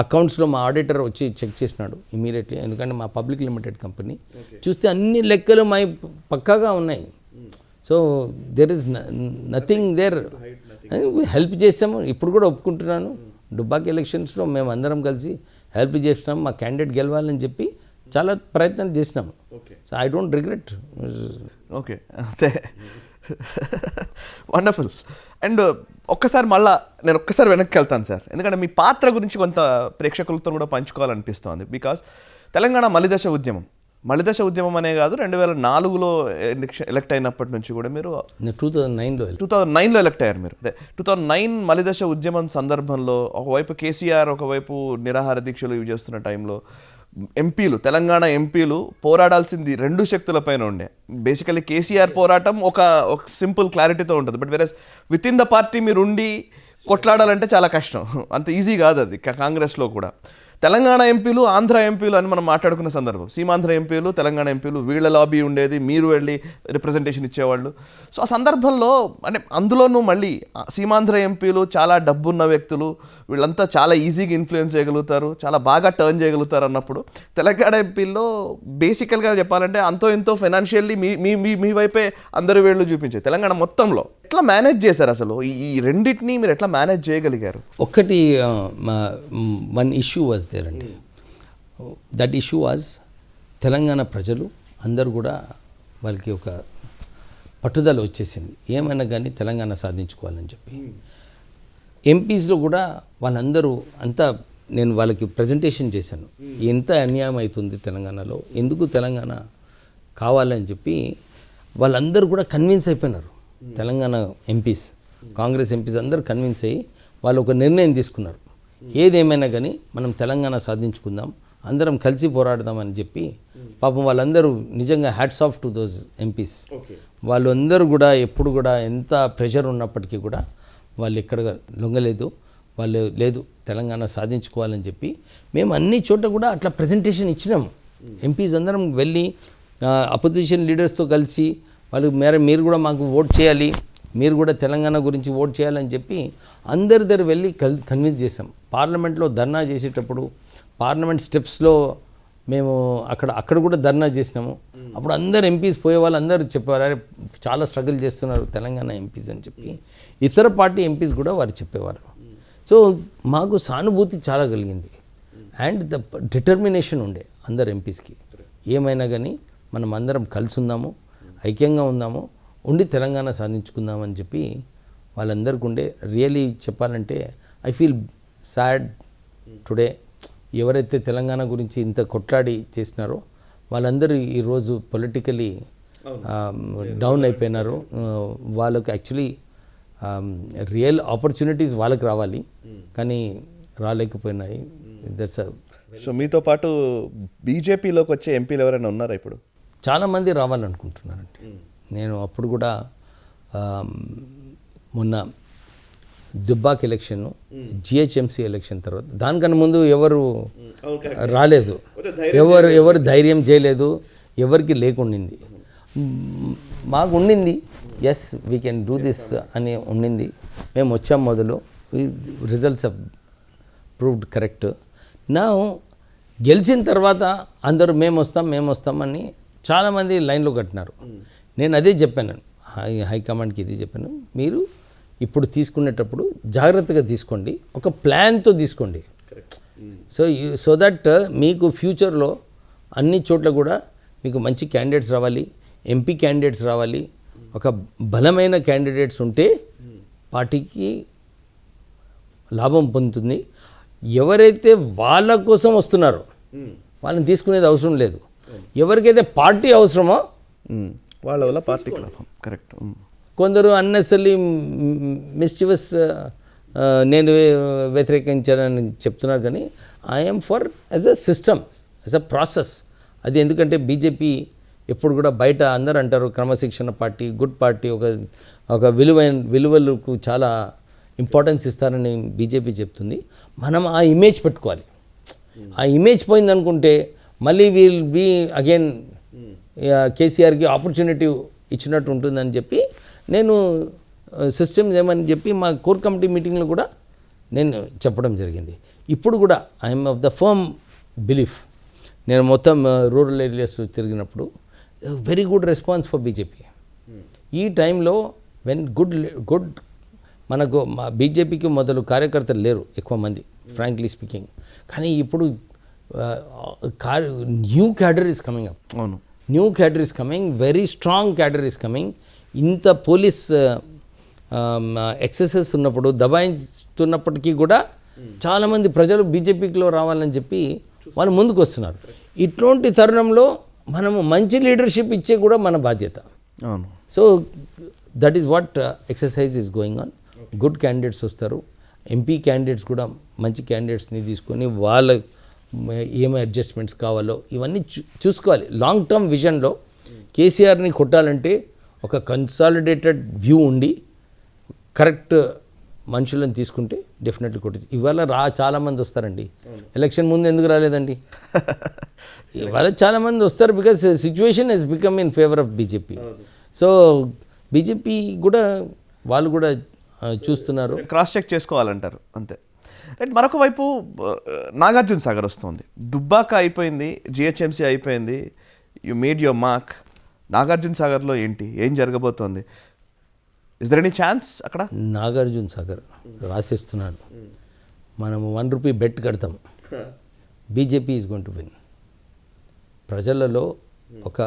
అకౌంట్స్లో మా ఆడిటర్ వచ్చి చెక్ చేసినాడు ఇమీడియట్లీ, ఎందుకంటే మా పబ్లిక్ లిమిటెడ్ కంపెనీ చూస్తే అన్ని లెక్కలు మా పక్కాగా ఉన్నాయి. So there is nothing there. Help చేసాము, ఇప్పుడు కూడా ఒప్పుకుంటున్నాను. దుబ్బాక ఎలక్షన్స్లో మేము అందరం కలిసి హెల్ప్ చేసినాము, మా క్యాండిడేట్ గెలవాలని చెప్పి చాలా ప్రయత్నం చేసినాము. So I don't regret. Okay, అంతే. వండర్ఫుల్. అండ్ ఒక్కసారి మళ్ళా నేను ఒక్కసారి వెనక్కి వెళ్తాను సార్, ఎందుకంటే మీ పాత్ర గురించి కొంత ప్రేక్షకులతో కూడా పంచుకోవాలనిపిస్తోంది. బికాస్ తెలంగాణ మలిదశ ఉద్యమం అనే కాదు, 2004లో ఎలక్ట్ అయినప్పటి నుంచి కూడా మీరు 2009లో ఎలక్ట్ అయ్యారు. మీరు అదే 2009 మలిదశ ఉద్యమం సందర్భంలో ఒకవైపు కేసీఆర్, ఒకవైపు నిరాహార దీక్షలు ఇవి చేస్తున్న టైంలో ఎంపీలు, తెలంగాణ ఎంపీలు పోరాడాల్సింది రెండు శక్తులపైన ఉండే. బేసికలీ కేసీఆర్ పోరాటం ఒక సింపుల్ క్లారిటీతో ఉంటుంది, బట్ వేరే విత్ ఇన్ ద పార్టీ మీరు ఉండి కొట్లాడాలంటే చాలా కష్టం, అంత ఈజీ కాదు అది. కాంగ్రెస్లో కూడా తెలంగాణ ఎంపీలు, ఆంధ్ర ఎంపీలు అని మనం మాట్లాడుకున్న సందర్భం, సీమాంధ్ర ఎంపీలు, తెలంగాణ ఎంపీలు, వీళ్ళ లాబీ ఉండేది, మీరు వెళ్ళి రిప్రజెంటేషన్ ఇచ్చేవాళ్ళు. సో ఆ సందర్భంలో అంటే అందులోనూ మళ్ళీ సీమాంధ్ర ఎంపీలు చాలా డబ్బున్న వ్యక్తులు, వీళ్ళంతా చాలా ఈజీగా ఇన్ఫ్లుయెన్స్ చేయగలుగుతారు, చాలా బాగా టర్న్ చేయగలుగుతారు అన్నప్పుడు తెలంగాణ ఎంపీల్లో బేసికల్గా చెప్పాలంటే అంతో ఎంతో ఫైనాన్షియల్లీ మీ వైపే అందరు వేళ్ళు చూపించారు. తెలంగాణ మొత్తంలో ఎట్లా మేనేజ్ చేశారు అసలు ఈ రెండింటినీ మీరు ఎట్లా మేనేజ్ చేయగలిగారు? ఒకటి వన్ ఇష్యూ వాజ్ దేర్ అండి. దట్ ఇష్యూ వాజ్ తెలంగాణ ప్రజలు అందరూ కూడా వాళ్ళకి ఒక పట్టుదల వచ్చేసింది, ఏమైనా కానీ తెలంగాణ సాధించుకోవాలని చెప్పి. ఎంపీస్లో కూడా వాళ్ళందరూ అంతా, నేను వాళ్ళకి ప్రజెంటేషన్ చేశాను, ఎంత అన్యాయం అవుతుంది తెలంగాణలో, ఎందుకు తెలంగాణ కావాలని చెప్పి వాళ్ళందరూ కూడా కన్విన్స్ అయిపోయినారు. తెలంగాణ ఎంపీస్, కాంగ్రెస్ ఎంపీస్ అందరూ కన్విన్స్ అయ్యి వాళ్ళు ఒక నిర్ణయం తీసుకున్నారు, ఏదేమైనా కానీ మనం తెలంగాణ సాధించుకుందాం, అందరం కలిసి పోరాడదామని చెప్పి. పాపం వాళ్ళందరూ నిజంగా hats off to those MPs. వాళ్ళందరూ కూడా ఎప్పుడు కూడా ఎంత ప్రెషర్ ఉన్నప్పటికీ కూడా వాళ్ళు ఎక్కడ లొంగలేదు. వాళ్ళు లేదు తెలంగాణ సాధించుకోవాలని చెప్పి మేము అన్ని చోట్ల కూడా అట్లా ప్రజెంటేషన్ ఇచ్చినాము. ఎంపీస్ అందరం వెళ్ళి అపోజిషన్ లీడర్స్తో కలిసి వాళ్ళు మీరు కూడా మాకు ఓట్ చేయాలి, మీరు కూడా తెలంగాణ గురించి ఓట్ చేయాలని చెప్పి అందరి దగ్గర వెళ్ళి కన్విన్స్ చేసాం. పార్లమెంట్లో ధర్నా చేసేటప్పుడు పార్లమెంట్ స్టెప్స్లో మేము అక్కడ కూడా ధర్నా చేసినాము. అప్పుడు అందరు ఎంపీస్ పోయే వాళ్ళు అందరూ చెప్పేవారు, అరే చాలా స్ట్రగుల్ చేస్తున్నారు తెలంగాణ ఎంపీస్ అని చెప్పి. ఇతర పార్టీ ఎంపీస్ కూడా వారు చెప్పేవారు. సో మాకు సానుభూతి చాలా కలిగింది అండ్ ద డిటర్మినేషన్ ఉండే అందరు ఎంపీస్కి, ఏమైనా కానీ మనం అందరం కలిసి ఉందాము, ఐక్యంగా ఉందాము, ఉండి తెలంగాణ సాధించుకుందామని చెప్పి వాళ్ళందరికీ ఉండే. రియలీ చెప్పాలంటే ఐ ఫీల్ సాడ్ టుడే. ఎవరైతే తెలంగాణ గురించి ఇంత కొట్లాడి చేసినారో వాళ్ళందరూ ఈరోజు పొలిటికలీ డౌన్ అయిపోయినారు. వాళ్ళకి యాక్చువల్లీ రియల్ ఆపర్చునిటీస్ వాళ్ళకి రావాలి, కానీ రాలేకపోయినాయి. దట్స్. సో మీతో పాటు బీజేపీలోకి వచ్చే ఎంపీలు ఎవరైనా ఉన్నారా ఇప్పుడు? చాలామంది రావాలనుకుంటున్నారండి. నేను అప్పుడు కూడా మొన్న దుబ్బాక్ ఎలక్షన్, జిహెచ్ఎంసీ ఎలక్షన్ తర్వాత, దానికన్నా ముందు ఎవరు రాలేదు, ఎవరు ధైర్యం చేయలేదు, ఎవరికి లేకుండింది. మాకు ఉండింది, yes we can do this అని ఉండింది. మేము వచ్చాం మొదలు, రిజల్ట్స్ ఆఫ్ ప్రూవ్డ్ కరెక్ట్. నా గెలిచిన తర్వాత అందరూ మేము వస్తామని చాలామంది లైన్లో కట్టినారు. నేను అదే చెప్పాను, హైకమాండ్కి ఇది చెప్పాను, మీరు ఇప్పుడు తీసుకునేటప్పుడు జాగ్రత్తగా తీసుకోండి, ఒక ప్లాన్తో తీసుకోండి. సో దట్ మీకు ఫ్యూచర్లో అన్ని చోట్ల కూడా మీకు మంచి క్యాండిడేట్స్ రావాలి, ఎంపీ క్యాండిడేట్స్ రావాలి. ఒక బలమైన క్యాండిడేట్స్ ఉంటే పార్టీకి లాభం పొందుతుంది. ఎవరైతే వాళ్ళ కోసం వస్తున్నారో వాళ్ళని తీసుకునేది అవసరం లేదు. ఎవరికైతే పార్టీ అవసరమో వాళ్ళ వల్ల పార్టీకి లాభం. కరెక్ట్. కొందరు అన్నెసరీ మిస్చివస్ నేను వ్యతిరేకించానని చెప్తున్నారు, కానీ I'm for as a system, as a process. అది ఎందుకంటే బీజేపీ ఎప్పుడు కూడా బయట అందరూ అంటారు క్రమశిక్షణ పార్టీ, గుడ్ పార్టీ, ఒక విలువలకు చాలా ఇంపార్టెన్స్ ఇస్తారని బీజేపీ చెప్తుంది. మనం ఆ ఇమేజ్ పెట్టుకోవాలి. ఆ ఇమేజ్ పోయిందనుకుంటే మళ్ళీ విల్ బీ అగైన్ కేసీఆర్కి ఆపర్చునిటీ ఇచ్చినట్టు ఉంటుందని చెప్పి నేను సిస్టమ్స్ ఏమని చెప్పి మా కోర్ కమిటీ మీటింగ్లో కూడా నేను చెప్పడం జరిగింది. ఇప్పుడు కూడా I'm of the firm belief. నేను మొత్తం రూరల్ ఏరియాస్ తిరిగినప్పుడు very good response for BJP. ఈ టైంలో వెన్ గుడ్ మనకు బీజేపీకి మొదలు కార్యకర్తలు లేరు ఎక్కువ మంది, ఫ్రాంక్లీ స్పీకింగ్. కానీ ఇప్పుడు new cadre is coming up. అవును, new cadre is coming, very strong cadre is coming. ఇంత పోలీస్ ఎక్సెసెస్ ఉన్నప్పుడు, దబాయిస్తున్నప్పటికీ కూడా చాలామంది ప్రజలు బీజేపీలో రావాలని చెప్పి వాళ్ళు ముందుకు వస్తున్నారు. ఇట్లాంటి తరుణంలో మనము మంచి లీడర్షిప్ ఇచ్చే కూడా మన బాధ్యత. అవును. So that is what exercise is going on. Good candidates వస్తారు. ఎంపీ క్యాండిడేట్స్ కూడా మంచి క్యాండిడేట్స్ని తీసుకొని వాళ్ళ ఏమి అడ్జస్ట్మెంట్స్ కావాలో ఇవన్నీ చూసుకోవాలి. లాంగ్ టర్మ్ విజన్లో కేసీఆర్ని కొట్టాలంటే ఒక కన్సాలిడేటెడ్ వ్యూ ఉండి కరెక్ట్ మనుషులను తీసుకుంటే డెఫినెట్లీ కొట్టచ్చు. ఇవాళ చాలామంది వస్తారండి. ఎలక్షన్ ముందు ఎందుకు రాలేదండి? ఇవాళ చాలామంది వస్తారు because situation has become in favour of BJP. So BJP కూడా వాళ్ళు కూడా చూస్తున్నారు. క్రాస్ చెక్ చేసుకోవాలంటారు అంతే. రైట్. మరొక వైపు నాగార్జున సాగర్ వస్తుంది. దుబ్బాక అయిపోయింది, జిహెచ్ఎంసీ అయిపోయింది, you made your mark. Nagarjuna సాగర్లో ఏం జరగబోతోంది? ఇస్ దర్ ఎనీ ఛాన్స్ అక్కడ? నాగార్జున సాగర్ రాసిస్తున్నాను. మనము ₹1 బెట్ కడతాం, BJP is going to win. ప్రజలలో ఒక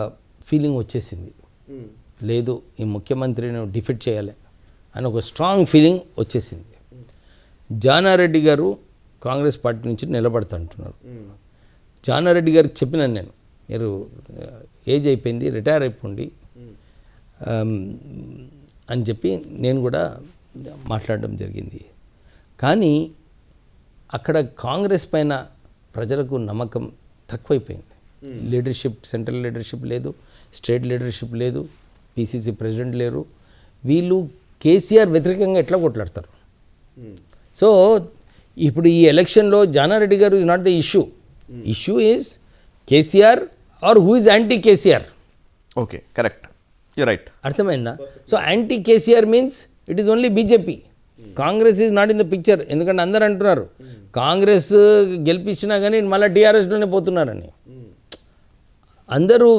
ఫీలింగ్ వచ్చేసింది, లేదు ఈ ముఖ్యమంత్రిని డిఫీట్ చేయాలి అని ఒక స్ట్రాంగ్ ఫీలింగ్ వచ్చేసింది. జానారెడ్డి గారు కాంగ్రెస్ పార్టీ నుంచి నిలబడతా అంటున్నారు. జానారెడ్డి గారికి చెప్పినాను నేను, మీరు ఏజ్ అయిపోయింది, రిటైర్ అయిపోండి అని చెప్పి నేను కూడా మాట్లాడడం జరిగింది. కానీ అక్కడ కాంగ్రెస్ పైన ప్రజలకు నమ్మకం తక్కువైపోయింది. లీడర్షిప్, సెంట్రల్ లీడర్షిప్ లేదు, స్టేట్ లీడర్షిప్ లేదు, పీసీసీ ప్రెసిడెంట్ లేరు. వీళ్ళు కేసీఆర్ వ్యతిరేకంగా ఎట్లా కొట్లాడతారు? సో ఇప్పుడు ఈ ఎలక్షన్లో జానారెడ్డి గారు is not the issue. Issue is KCR or who is anti KCR. Okay, correct, you right. అర్థమైందా? So anti KCR means it is only BJP. Congress is not in the picture. ఎందుకంటే అందరు అంటున్నారు కాంగ్రెస్ గెలిపించినా కానీ మళ్ళీ టీఆర్ఎస్లోనే పోతున్నారని. అందరూ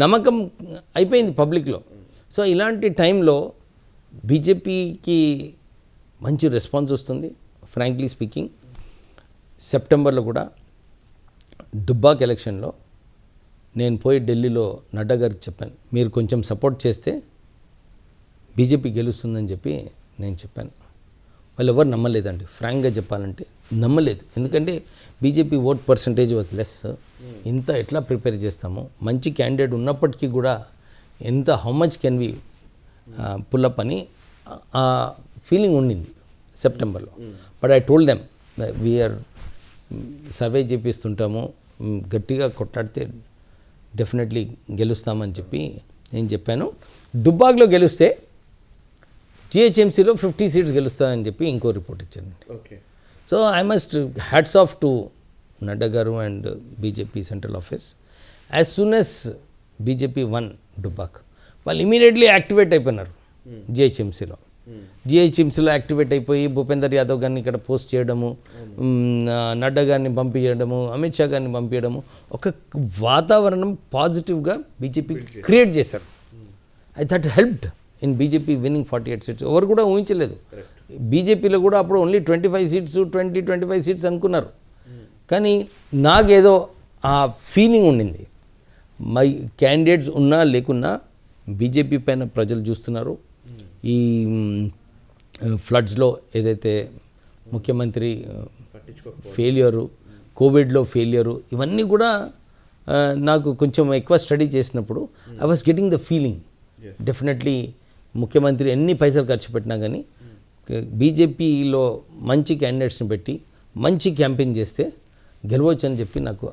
నమ్మకం అయిపోయింది పబ్లిక్లో. సో ఇలాంటి టైంలో బీజేపీకి మంచి రెస్పాన్స్ వస్తుంది. ఫ్రాంక్లీ స్పీకింగ్, సెప్టెంబర్లో కూడా దుబ్బాక్ ఎలక్షన్లో నేను పోయి ఢిల్లీలో నడ్డా గారికి చెప్పాను, మీరు కొంచెం సపోర్ట్ చేస్తే బీజేపీ గెలుస్తుందని చెప్పి నేను చెప్పాను. వాళ్ళు ఎవరు నమ్మలేదండి, ఫ్రాంక్గా చెప్పాలంటే నమ్మలేదు. ఎందుకంటే BJP vote percentage was less. ఇంత ఎట్లా ప్రిపేర్ చేస్తాము, మంచి క్యాండిడేట్ ఉన్నప్పటికీ కూడా how much can we pull up అని ఆ ఫీలింగ్ ఉండింది సెప్టెంబర్లో. But I told them we're survey చేపిస్తుంటాము, గట్టిగా కొట్లాడితే డెఫినెట్లీ గెలుస్తామని చెప్పి నేను చెప్పాను. దుబ్బాక్లో గెలిస్తే జిహెచ్ఎంసీలో 50 సీట్స్ గెలుస్తామని చెప్పి ఇంకో రిపోర్ట్ ఇచ్చానండి. Okay. So I must hats off to Nadda గారు and BJP central office. As soon as BJP won Dubbak, వాళ్ళు ఇమీడియట్లీ యాక్టివేట్ అయిపోయినారు జిహెచ్ఎంసీలో. జిహెచ్ఎంసీలో యాక్టివేట్ అయిపోయి భూపేందర్ యాదవ్ గారిని ఇక్కడ పోస్ట్ చేయడము, నడ్డా గారిని పంపించడము, అమిత్ షా గారిని పంపించడము, ఒక వాతావరణం పాజిటివ్గా బీజేపీ క్రియేట్ చేశారు. That helped in BJP winnowing 48 seats. ఎవరు కూడా ఊహించలేదు. బీజేపీలో కూడా అప్పుడు ఓన్లీ 25 సీట్స్ 25 సీట్స్ అనుకున్నారు. కానీ నాకేదో ఆ ఫీలింగ్ ఉండింది, మై క్యాండిడేట్స్ ఉన్నా లేకున్నా బీజేపీ పైన ప్రజలు చూస్తున్నారు. ఈ ఫ్లడ్స్లో ఏదైతే ముఖ్యమంత్రి ఫెయిల్యూరు, కోవిడ్లో ఫెయిల్యూరు, ఇవన్నీ కూడా నాకు కొంచెం ఎక్కువ స్టడీ చేసినప్పుడు I was getting the feeling definitely ముఖ్యమంత్రి ఎన్ని పైసలు ఖర్చు పెట్టినా కానీ బీజేపీలో మంచి క్యాండిడేట్స్ని పెట్టి మంచి క్యాంపెయిన్ చేస్తే గెలవచ్చు అని చెప్పి నాకు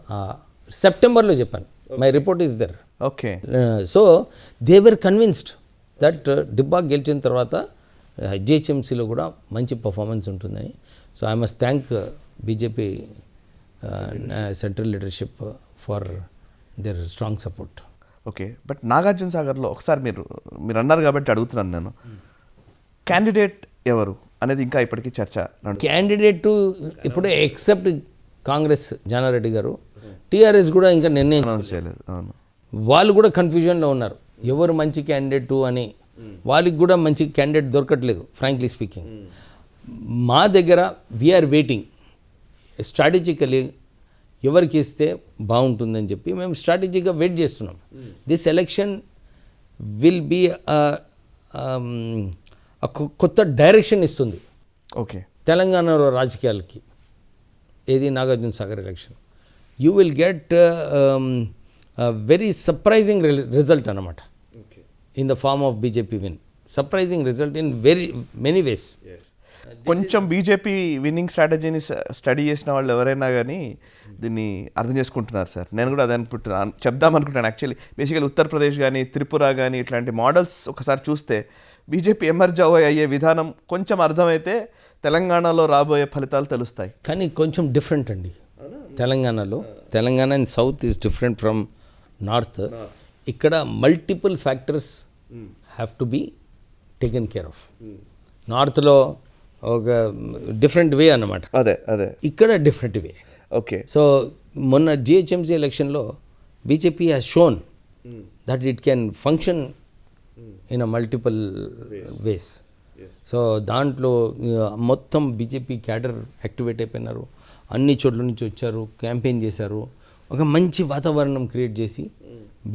సెప్టెంబర్లో చెప్పాను. My report is there. Okay. So they were convinced that డిబ్బా గెలిచిన తర్వాత జిహెచ్ఎంసీలో కూడా మంచి పర్ఫార్మెన్స్ ఉంటుందని. So I must thank BJP central leadership for their strong support. Okay. But Nagarjuna సాగర్లో ఒకసారి మీరు అన్నారు కాబట్టి అడుగుతున్నాను నేను, క్యాండిడేట్ ఎవరు అనేది ఇంకా ఇప్పటికీ చర్చ. క్యాండిడేటు ఇప్పుడు ఎక్సెప్ట్ కాంగ్రెస్ జానారెడ్డి గారు, టీఆర్ఎస్ కూడా ఇంకా నిర్ణయం చేయలేదు. అవును, వాళ్ళు కూడా కన్ఫ్యూజన్లో ఉన్నారు ఎవరు మంచి క్యాండిడేటు అని. వాళ్ళకి కూడా మంచి క్యాండిడేట్ దొరకట్లేదు ఫ్రాంక్లీ స్పీకింగ్. మా దగ్గర వీఆర్ వెయిటింగ్ స్ట్రాటజికలీ ఎవరికి ఇస్తే బాగుంటుందని చెప్పి మేము స్ట్రాటజీగా వెయిట్ చేస్తున్నాం. దిస్ ఎలక్షన్ విల్ బీ కొత్త డైరెక్షన్ ఇస్తుంది ఓకే తెలంగాణలో రాజకీయాలకి. ఏది Nagarjuna Sagar election you will get very surprising result అన్నమాట in the form of BJP win. Surprising result in very many ways. కొంచెం బీజేపీ విన్నింగ్ స్ట్రాటజీని స్టడీ చేసిన వాళ్ళు ఎవరైనా కానీ దీన్ని అర్థం చేసుకుంటున్నారు సార్. నేను కూడా అదే అనుకుంటున్నాను, చెప్దామనుకుంటున్నాను. యాక్చువల్లీ బేసికలీ ఉత్తరప్రదేశ్ కానీ త్రిపుర కానీ ఇట్లాంటి మోడల్స్ ఒకసారి చూస్తే బీజేపీ ఎమర్జ్ అయ్యే విధానం కొంచెం అర్థమైతే తెలంగాణలో రాబోయే ఫలితాలు తెలుస్తాయి. కానీ కొంచెం డిఫరెంట్ అండి తెలంగాణలో. Telangana in south is different from north. ఇక్కడ multiple factors have to be taken care of. నార్త్లో ఒక డిఫరెంట్ వే అన్నమాట, అదే ఇక్కడ డిఫరెంట్ వే. ఓకే. సో మొన్న జిహెచ్ఎంసీ ఎలక్షన్లో BJP has shown that it can function in a multiple ways. So దాంట్లో మొత్తం బీజేపీ క్యాడర్ యాక్టివేట్ అయిపోయినారు, అన్ని చోట్ల నుంచి వచ్చారు, క్యాంపెయిన్ చేశారు, ఒక మంచి వాతావరణం క్రియేట్ చేసి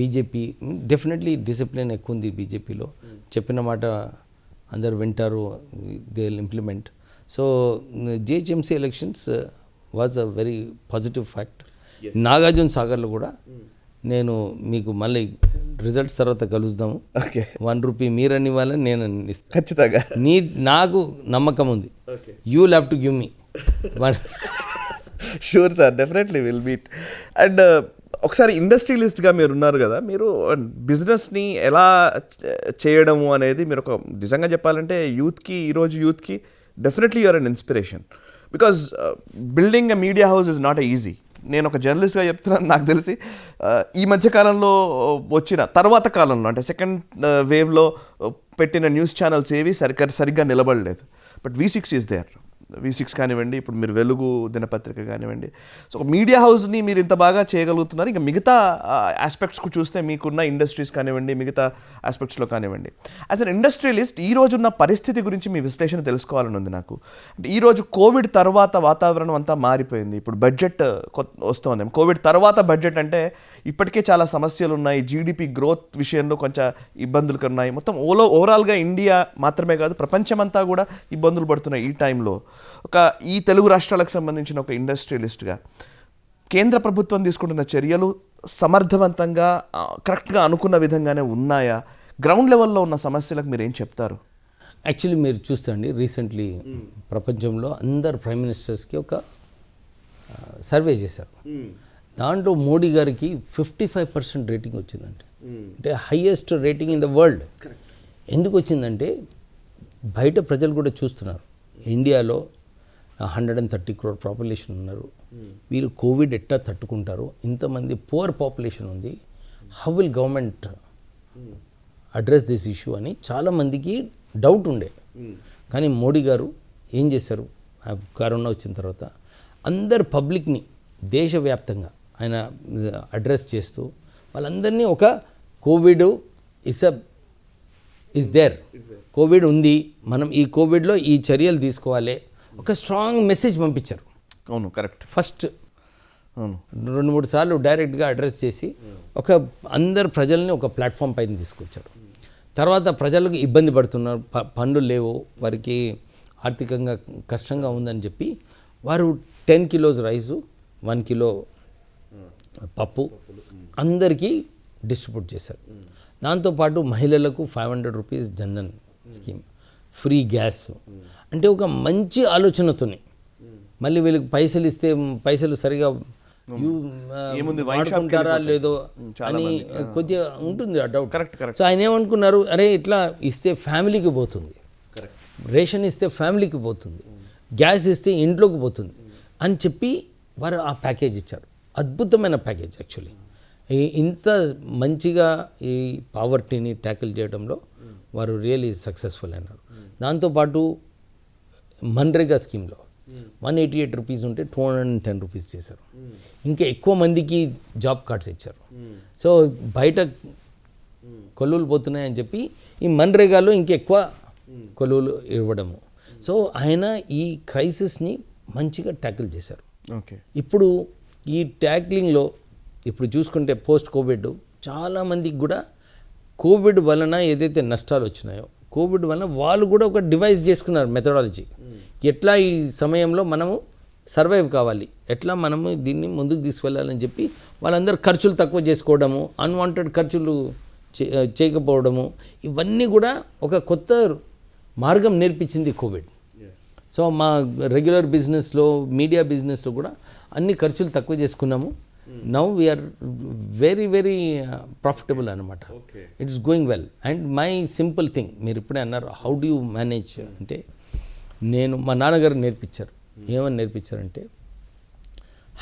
బీజేపీ డెఫినెట్లీ డిసిప్లిన్ ఎక్కువ ఉంది బీజేపీలో. చెప్పిన మాట అందరు వింటారు, they will implement. So GHMC elections was a very positive fact. Nagarjuna సాగర్లో కూడా నేను మీకు మళ్ళీ రిజల్ట్స్ తర్వాత కలుద్దాము. ఓకే. ₹1 మీరని ఇవ్వాలని నేను ఇస్తాను ఖచ్చితంగా. నాకు నమ్మకం ఉంది. You have to give me. Sure sir, definitely will meet. And ఒకసారి ఇండస్ట్రియలిస్ట్గా మీరు ఉన్నారు కదా, మీరు బిజినెస్ని ఎలా చేయడము అనేది మీరు ఒక నిజంగా చెప్పాలంటే ఈరోజు యూత్కి definitely you're an inspiration. Because building a media house is not easy. నేను ఒక జర్నలిస్ట్గా చెప్తున్నాను, నాకు తెలిసి ఈ మధ్యకాలంలో వచ్చిన తర్వాత కాలంలో అంటే సెకండ్ వేవ్లో పెట్టిన న్యూస్ ఛానల్స్ ఏవి సరిగ్గా నిలబడలేదు. But V6 is there. V6 కానివ్వండి, ఇప్పుడు మీరు వెలుగు దినపత్రిక కానివ్వండి. సో ఒక మీడియా హౌస్ని మీరు ఇంత బాగా చేయగలుగుతున్నారు. ఇంకా మిగతా ఆస్పెక్ట్స్కు చూస్తే మీకున్న ఇండస్ట్రీస్ కానివ్వండి, మిగతా ఆస్పెక్ట్స్లో కానివ్వండి. యాజ్ అన్ ఇండస్ట్రియలిస్ట్ ఈ రోజున్న పరిస్థితి గురించి మీ విశ్లేషణ తెలుసుకోవాలని ఉంది నాకు. అంటే ఈరోజు కోవిడ్ తర్వాత వాతావరణం అంతా మారిపోయింది. ఇప్పుడు బడ్జెట్ వస్తుంది. కోవిడ్ తర్వాత బడ్జెట్ అంటే ఇప్పటికే చాలా సమస్యలు ఉన్నాయి. జీడిపి గ్రోత్ విషయంలో కొంచెం ఇబ్బందులు ఉన్నాయి. మొత్తం ఓవరాల్గా ఇండియా మాత్రమే కాదు, ప్రపంచమంతా కూడా ఇబ్బందులు పడుతున్నాయి ఈ టైంలో. ఈ తెలుగు రాష్ట్రాలకు సంబంధించిన ఒక ఇండస్ట్రియలిస్ట్గా కేంద్ర ప్రభుత్వం తీసుకుంటున్న చర్యలు సమర్థవంతంగా కరెక్ట్గా అనుకున్న విధంగానే ఉన్నాయా? గ్రౌండ్ లెవెల్లో ఉన్న సమస్యలకు మీరు ఏం చెప్తారు? యాక్చువల్లీ మీరు చూస్తే రీసెంట్లీ ప్రపంచంలో అందరు ప్రైమ్ మినిస్టర్స్కి ఒక సర్వే చేశారు. దాంట్లో మోడీ గారికి 55% రేటింగ్ వచ్చిందంటే, అంటే highest rating in the world. ఎందుకు వచ్చిందంటే బయట ప్రజలు కూడా చూస్తున్నారు, ఇండియాలో 130 crore పాపులేషన్ ఉన్నారు, వీరు కోవిడ్ ఎట్టా తట్టుకుంటారు, ఇంతమంది పువర్ పాపులేషన్ ఉంది, how will government address this issue అని చాలామందికి డౌట్ ఉండే. కానీ మోడీ గారు ఏం చేశారు, కరోనా వచ్చిన తర్వాత అందరు పబ్లిక్ని దేశవ్యాప్తంగా ఆయన అడ్రస్ చేస్తూ వాళ్ళందరినీ ఒక covid is a is there. Covid ఉంది, మనం ఈ కోవిడ్లో ఈ చర్యలు తీసుకోవాలి, ఒక స్ట్రాంగ్ మెసేజ్ పంపించారు. అవును, కరెక్ట్. ఫస్ట్ అవును, 2-3 సార్లు డైరెక్ట్గా అడ్రస్ చేసి ఒక అందరు ప్రజల్ని ఒక ప్లాట్ఫామ్ పైన తీసుకొచ్చారు. తర్వాత ప్రజలకు ఇబ్బంది పడుతున్నారు, పనులు లేవు, వారికి ఆర్థికంగా కష్టంగా ఉందని చెప్పి వారు 10 కిలోస్ రైసు, 1 కిలో పప్పు అందరికీ డిస్ట్రిబ్యూట్ చేశారు. దాంతోపాటు మహిళలకు 500 rupees Jan Dhan scheme, free gas. అంటే ఒక మంచి ఆలోచనతోని మళ్ళీ వీళ్ళకి పైసలు ఇస్తే పైసలు సరిగా వాడుకుంటారా లేదో అని కొద్దిగా ఉంటుంది ఆ డౌట్. కరెక్ట్. సో ఆయన ఏమనుకున్నారు, అరే ఇట్లా ఇస్తే ఫ్యామిలీకి పోతుంది, రేషన్ ఇస్తే ఫ్యామిలీకి పోతుంది, గ్యాస్ ఇస్తే ఇంట్లోకి పోతుంది అని చెప్పి వారు ఆ ప్యాకేజ్ ఇచ్చారు. అద్భుతమైన ప్యాకేజ్ యాక్చువల్లీ. ఇంత మంచిగా ఈ పావర్టీని ట్యాకిల్ చేయడంలో వారు రియలీ సక్సెస్ఫుల్ అయినారు. దాంతోపాటు మన్రేగా స్కీమ్లో 188 రూపీస్ ఉంటే 210 రూపీస్ చేశారు. ఇంకా ఎక్కువ మందికి జాబ్ కార్డ్స్ ఇచ్చారు. సో బయట కొలువులు పోతున్నాయని చెప్పి ఈ మన్రేగాలో ఇంకెక్కువ కొలువులు ఇవ్వడము. సో ఆయన ఈ క్రైసిస్ని మంచిగా ట్యాకిల్ చేశారు. ఓకే. ఇప్పుడు ఈ ట్యాక్లింగ్లో ఇప్పుడు చూసుకుంటే పోస్ట్ కోవిడ్ చాలామందికి కూడా కోవిడ్ వలన ఏదైతే నష్టాలు వచ్చినాయో, కోవిడ్ వలన వాళ్ళు కూడా ఒక డివైస్ చేసుకున్నారు మెథడాలజీ. ఎట్లా ఈ సమయంలో మనము సర్వైవ్ కావాలి, ఎట్లా మనము దీన్ని ముందుకు తీసుకెళ్ళాలని చెప్పి వాళ్ళందరూ ఖర్చులు తక్కువ చేసుకోవడము, అన్వాంటెడ్ ఖర్చులు చేయకపోవడము, ఇవన్నీ కూడా ఒక కొత్త మార్గం నేర్పించింది కోవిడ్. సో మా రెగ్యులర్ బిజినెస్లో, మీడియా బిజినెస్లో కూడా అన్ని ఖర్చులు తక్కువ చేసుకున్నాము. Now we're very very profitable అనమాట. It's going well. And my simple thing, మీరు ఇప్పుడే అన్నారు హౌ డూ యూ మేనేజ్ అంటే, నేను మా నాన్నగారు నేర్పించారు. ఏమని నేర్పించారంటే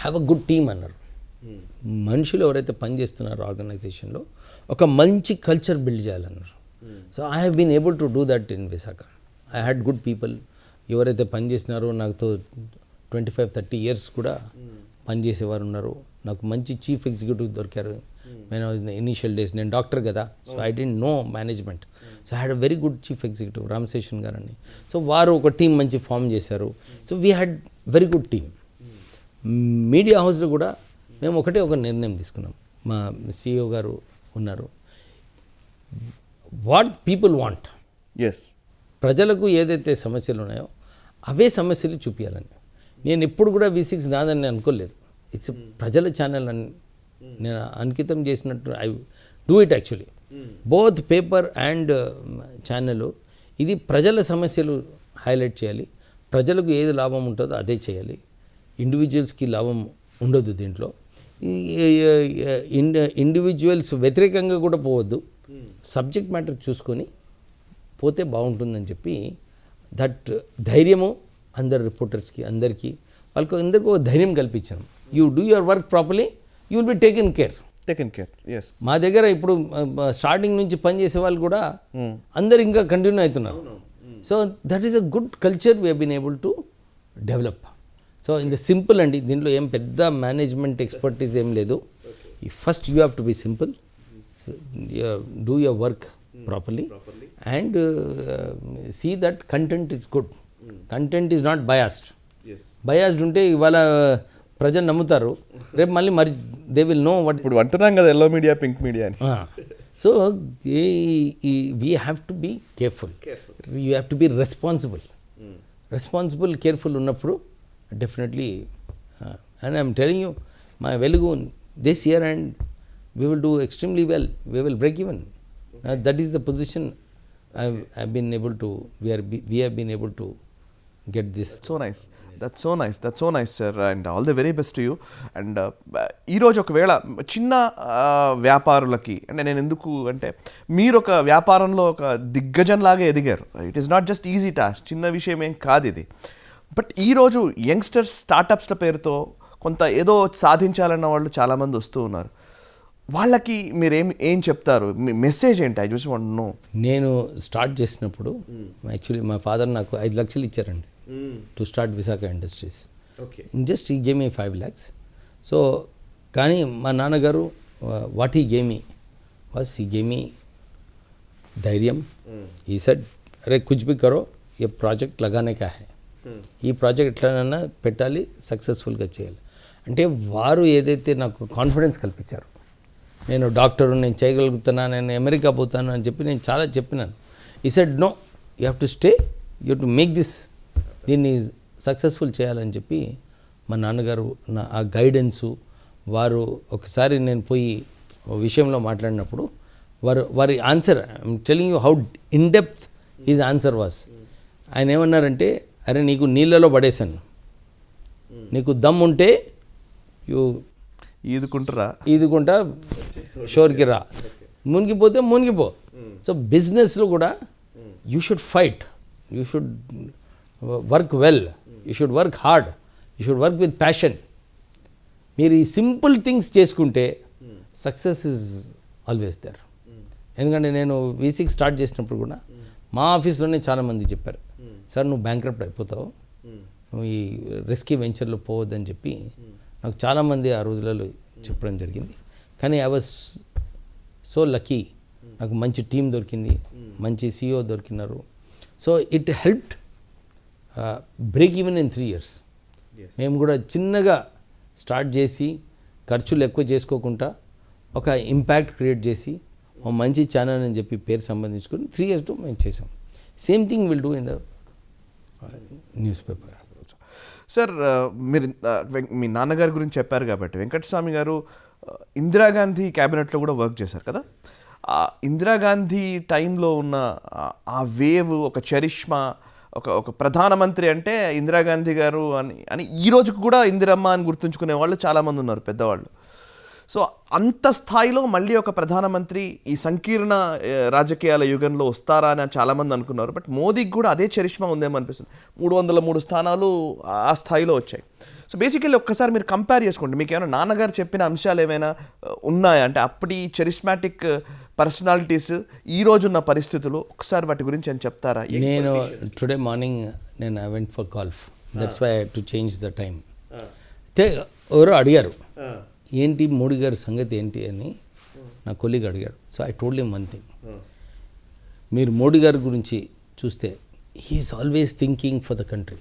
హ్యావ్ అ గుడ్ టీమ్ అన్నారు. మనుషులు ఎవరైతే పనిచేస్తున్నారో ఆర్గనైజేషన్లో ఒక మంచి కల్చర్ బిల్డ్ చేయాలన్నారు. So I have been able to do that in Visakha. I had good people. ఎవరైతే పనిచేసినారో నాతో 25-30 ఇయర్స్ కూడా పనిచేసేవారు ఉన్నారు. నాకు మంచి చీఫ్ ఎగ్జిక్యూటివ్ దొరికారు. నేను ఇనీషియల్ డేస్, నేను డాక్టర్ కదా, so I didn't know management. So I had a very good chief executive Ramaseshan గారు అని. సో వారు ఒక టీం మంచి ఫామ్ చేశారు. So we had very good team. Media హౌస్లో కూడా మేము ఒక నిర్ణయం తీసుకున్నాం. మా CEO గారు ఉన్నారు, వాట్ పీపుల్ వాంట్, ఎస్, ప్రజలకు ఏదైతే సమస్యలు ఉన్నాయో అవే సమస్యలు చూపించాలని. నేను ఎప్పుడు కూడా V6 నాదని అనుకోలేదు. ఇట్స్ ప్రజల ఛానల్ అని నేను అంకితం చేసినట్టు I do it actually. Both paper and channel ఇది ప్రజల సమస్యలు హైలైట్ చేయాలి, ప్రజలకు ఏది లాభం ఉంటుందో అదే చేయాలి, ఇండివిజువల్స్కి లాభం ఉండదు దీంట్లో. ఇండివిజువల్స్ వ్యతిరేకంగా కూడా పోవద్దు, సబ్జెక్ట్ మ్యాటర్ చూసుకొని పోతే బాగుంటుందని చెప్పి దట్ ధైర్యము అందరు రిపోర్టర్స్కి అందరికీ అందరికీ ఒక ధైర్యం కల్పించాను. You do your work properly, you will be taken care. Yes. మా దగ్గర ఇప్పుడు స్టార్టింగ్ నుంచి పనిచేసే వాళ్ళు కూడా అందరు ఇంకా కంటిన్యూ అవుతున్నారు. So that is a good culture we have been able to develop. So in the simple అండి, దీంట్లో ఏం పెద్ద మేనేజ్మెంట్ ఎక్స్పర్టీస్ ఏం లేదు. First you have to be simple, do your work properly and see that content is good. Content is not biased. Biased ఉంటే ఇవాళ ప్రజలు నమ్ముతారు, రేపు మళ్ళీ దే విల్ నో వాట్. ఇప్పుడు అంటున్నాం కదా ఎల్లో మీడియా, పింక్ మీడియా అని. So we have to be careful, you have to be responsible. Careful ఉన్నప్పుడు definitely, and I'm telling you, మా Velugu this year and we will do extremely well, we will break even. That is the position I've been able to, we have been able to get this. That's so nice sir, and all the very best to you. And ఈరోజు ఒకవేళ చిన్న వ్యాపారులకి, అంటే నేను ఎందుకు అంటే మీరు ఒక వ్యాపారంలో ఒక దిగ్గజంలాగా ఎదిగారు. It is not just easy task, చిన్న విషయం ఏం కాదు ఇది. బట్ ఈరోజు యంగ్స్టర్స్ స్టార్టప్స్ల పేరుతో కొంత ఏదో సాధించాలన్న వాళ్ళు చాలామంది వస్తూ ఉన్నారు. వాళ్ళకి మీరు ఏం చెప్తారు, మీ మెసేజ్ ఏంటి? I just want to know. నేను స్టార్ట్ చేసినప్పుడు యాక్చువల్లీ మా ఫాదర్ నాకు 5 లక్షలు ఇచ్చారండి to start Visakha industries. Just ఈ గేమ్ మీ 5 lakhs. సో కానీ మా నాన్నగారు వాట్ ఈ గేమ్ మీ వాస్ ఈ గేమ్ మీ ధైర్యం. ఈ సెడ్ అరే కుచ్ భీ కరో ఏ ప్రాజెక్ట్ లగానే కా హై, ఈ ప్రాజెక్ట్ ఎట్లనైనా పెట్టాలి, సక్సెస్ఫుల్గా చేయాలి అంటే వారు ఏదైతే నాకు కాన్ఫిడెన్స్ కల్పించారు, నేను డాక్టరు, నేను చేయగలుగుతున్నా, నేను అమెరికా పోతాను అని చెప్పి నేను చాలా చెప్పినాను. He said no, you have to stay, you have to make దీన్ని సక్సెస్ఫుల్ చేయాలని చెప్పి మా నాన్నగారు ఆ గైడెన్సు, వారు ఒకసారి నేను పోయి విషయంలో మాట్లాడినప్పుడు వారి answer, I'm telling you how in depth his answer was. ఆయన ఏమన్నారంటే, అరే నీకు నీళ్ళలో పడేశాను, నీకు దమ్ ఉంటే యూ ఈదుకుంటా షోర్కి రా, మునిగిపోతే మునిగిపో. సో బిజినెస్లో కూడా you should fight, you should work well, you should work hard, you should work with passion. మీరు ఈ సింపుల్ థింగ్స్ చేసుకుంటే సక్సెస్ ఇస్ ఆల్వేస్ దేర్. ఎందుకంటే నేను వీసీకి స్టార్ట్ చేసినప్పుడు కూడా మా ఆఫీస్లోనే చాలామంది చెప్పారు, సార్ నువ్వు బ్యాంక్రప్ట్ అయిపోతావు, నువ్వు ఈ రిస్కీ వెంచర్లో పోవద్దని చెప్పి నాకు చాలామంది ఆ రోజులలో చెప్పడం జరిగింది. కానీ ఐ వాజ్ సో లక్కీ, నాకు మంచి టీం దొరికింది, మంచి CEO దొరికినారు. So it helped break even in 3 years. మేము కూడా చిన్నగా స్టార్ట్ చేసి ఖర్చులు ఎక్కువ చేసుకోకుండా ఒక ఇంపాక్ట్ క్రియేట్ చేసి ఒక మంచి ఛానల్ అని చెప్పి పేరు సంబంధించుకొని 3 yearsలో మేము చేసాం. Same thing will do in the news paper. Sir మీరు మీ నాన్నగారి గురించి చెప్పారు కాబట్టి, వెంకటస్వామి గారు ఇందిరాగాంధీ క్యాబినెట్లో కూడా వర్క్ చేశారు కదా. ఇందిరాగాంధీ టైంలో ఉన్న ఆ వేవ్, ఒక చరిష్మా, ఒక ప్రధానమంత్రి అంటే ఇందిరాగాంధీ గారు అని ఈ రోజుకు కూడా ఇందిరమ్మ అని గుర్తుంచుకునే వాళ్ళు చాలామంది ఉన్నారు పెద్దవాళ్ళు. సో అంత స్థాయిలో మళ్ళీ ఒక ప్రధానమంత్రి ఈ సంకీర్ణ రాజకీయాల యుగంలో వస్తారా అని చాలామంది అనుకున్నారు. బట్ మోదీకి కూడా అదే చరిష్మా ఉందేమో అనిపిస్తుంది. 303 స్థానాలు ఆ స్థాయిలో వచ్చాయి. సో బేసికల్లీ ఒక్కసారి మీరు కంపేర్ చేసుకోండి, మీకు ఏమైనా నాన్నగారు చెప్పిన అంశాలు ఏమైనా ఉన్నాయా అంటే అప్పటి చరిస్మాటిక్ పర్సనాలిటీస్, ఈ రోజున్న పరిస్థితులు, ఒకసారి వాటి గురించి అని చెప్తారా? నేను టుడే మార్నింగ్ నేను I went for golf, that's why I to change the time. అయితే ఎవరో అడిగారు ఏంటి మోడీ గారి సంగతి ఏంటి అని, నా కొలీగ్ అడిగాడు. So I told him one thing, మీరు మోడీ గారి గురించి చూస్తే he is always thinking for the country.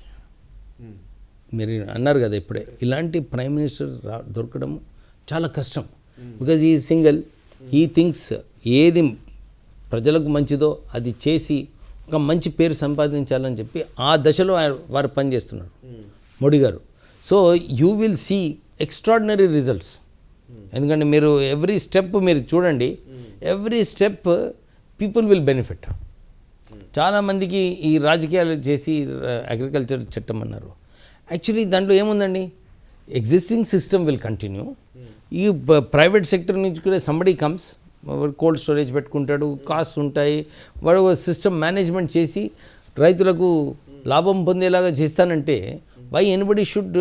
మీరు అన్నారు కదా ఇప్పుడే, ఇలాంటి ప్రైమ్ మినిస్టర్ దొరకడం చాలా కష్టం. బికాజ్ ఈ సింగిల్, హీ థింక్స్ ఏది ప్రజలకు మంచిదో అది చేసి ఒక మంచి పేరు సంపాదించాలని చెప్పి ఆ దశలో వారు పనిచేస్తున్నారు మోడీ గారు. So you will see extraordinary results. ఎందుకంటే మీరు ఎవ్రీ స్టెప్ మీరు చూడండి, every step people will benefit. చాలామందికి ఈ రాజకీయాలు చేసి అగ్రికల్చర్ చట్టం అన్నారు. యాక్చువల్లీ దాంట్లో ఏముందండి, ఎగ్జిస్టింగ్ సిస్టమ్ విల్ కంటిన్యూ. ఈ ప్రైవేట్ సెక్టర్ నుంచి కూడా సంబడి కమ్స్, కోల్డ్ స్టోరేజ్ పెట్టుకుంటాడు, కాస్ట్ ఉంటాయి, వాడు సిస్టమ్ మేనేజ్మెంట్ చేసి రైతులకు లాభం పొందేలాగా చేస్తానంటే వై ఎనిబడి షుడ్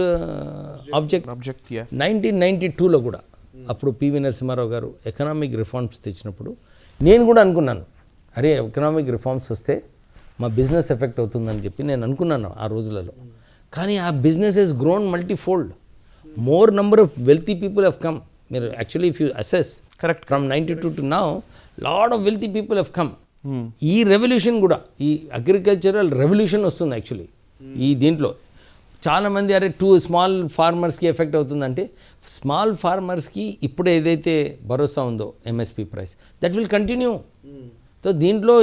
ఆబ్జెక్ట్. 1992లో కూడా అప్పుడు పివి నరసింహారావు గారు ఎకనామిక్ రిఫార్మ్స్ తెచ్చినప్పుడు నేను కూడా అనుకున్నాను, అరే ఎకనామిక్ రిఫార్మ్స్ వస్తే మా బిజినెస్ ఎఫెక్ట్ అవుతుందని చెప్పి నేను అనుకున్నాను ఆ రోజులలో. కానీ ఆ business has grown multifold. More number of wealthy people have come. మీరు actually if you assess correct from 92 to now lot of wealthy people have come. ఈ రెవల్యూషన్ కూడా, ఈ అగ్రికల్చరల్ రెవల్యూషన్ వస్తుంది యాక్చువల్లీ ఈ దీంట్లో. చాలామంది అరే స్మాల్ ఫార్మర్స్కి ఎఫెక్ట్ అవుతుందంటే, స్మాల్ ఫార్మర్స్కి ఇప్పుడు ఏదైతే భరోసా ఉందో MSP price, that will continue. So దీంట్లో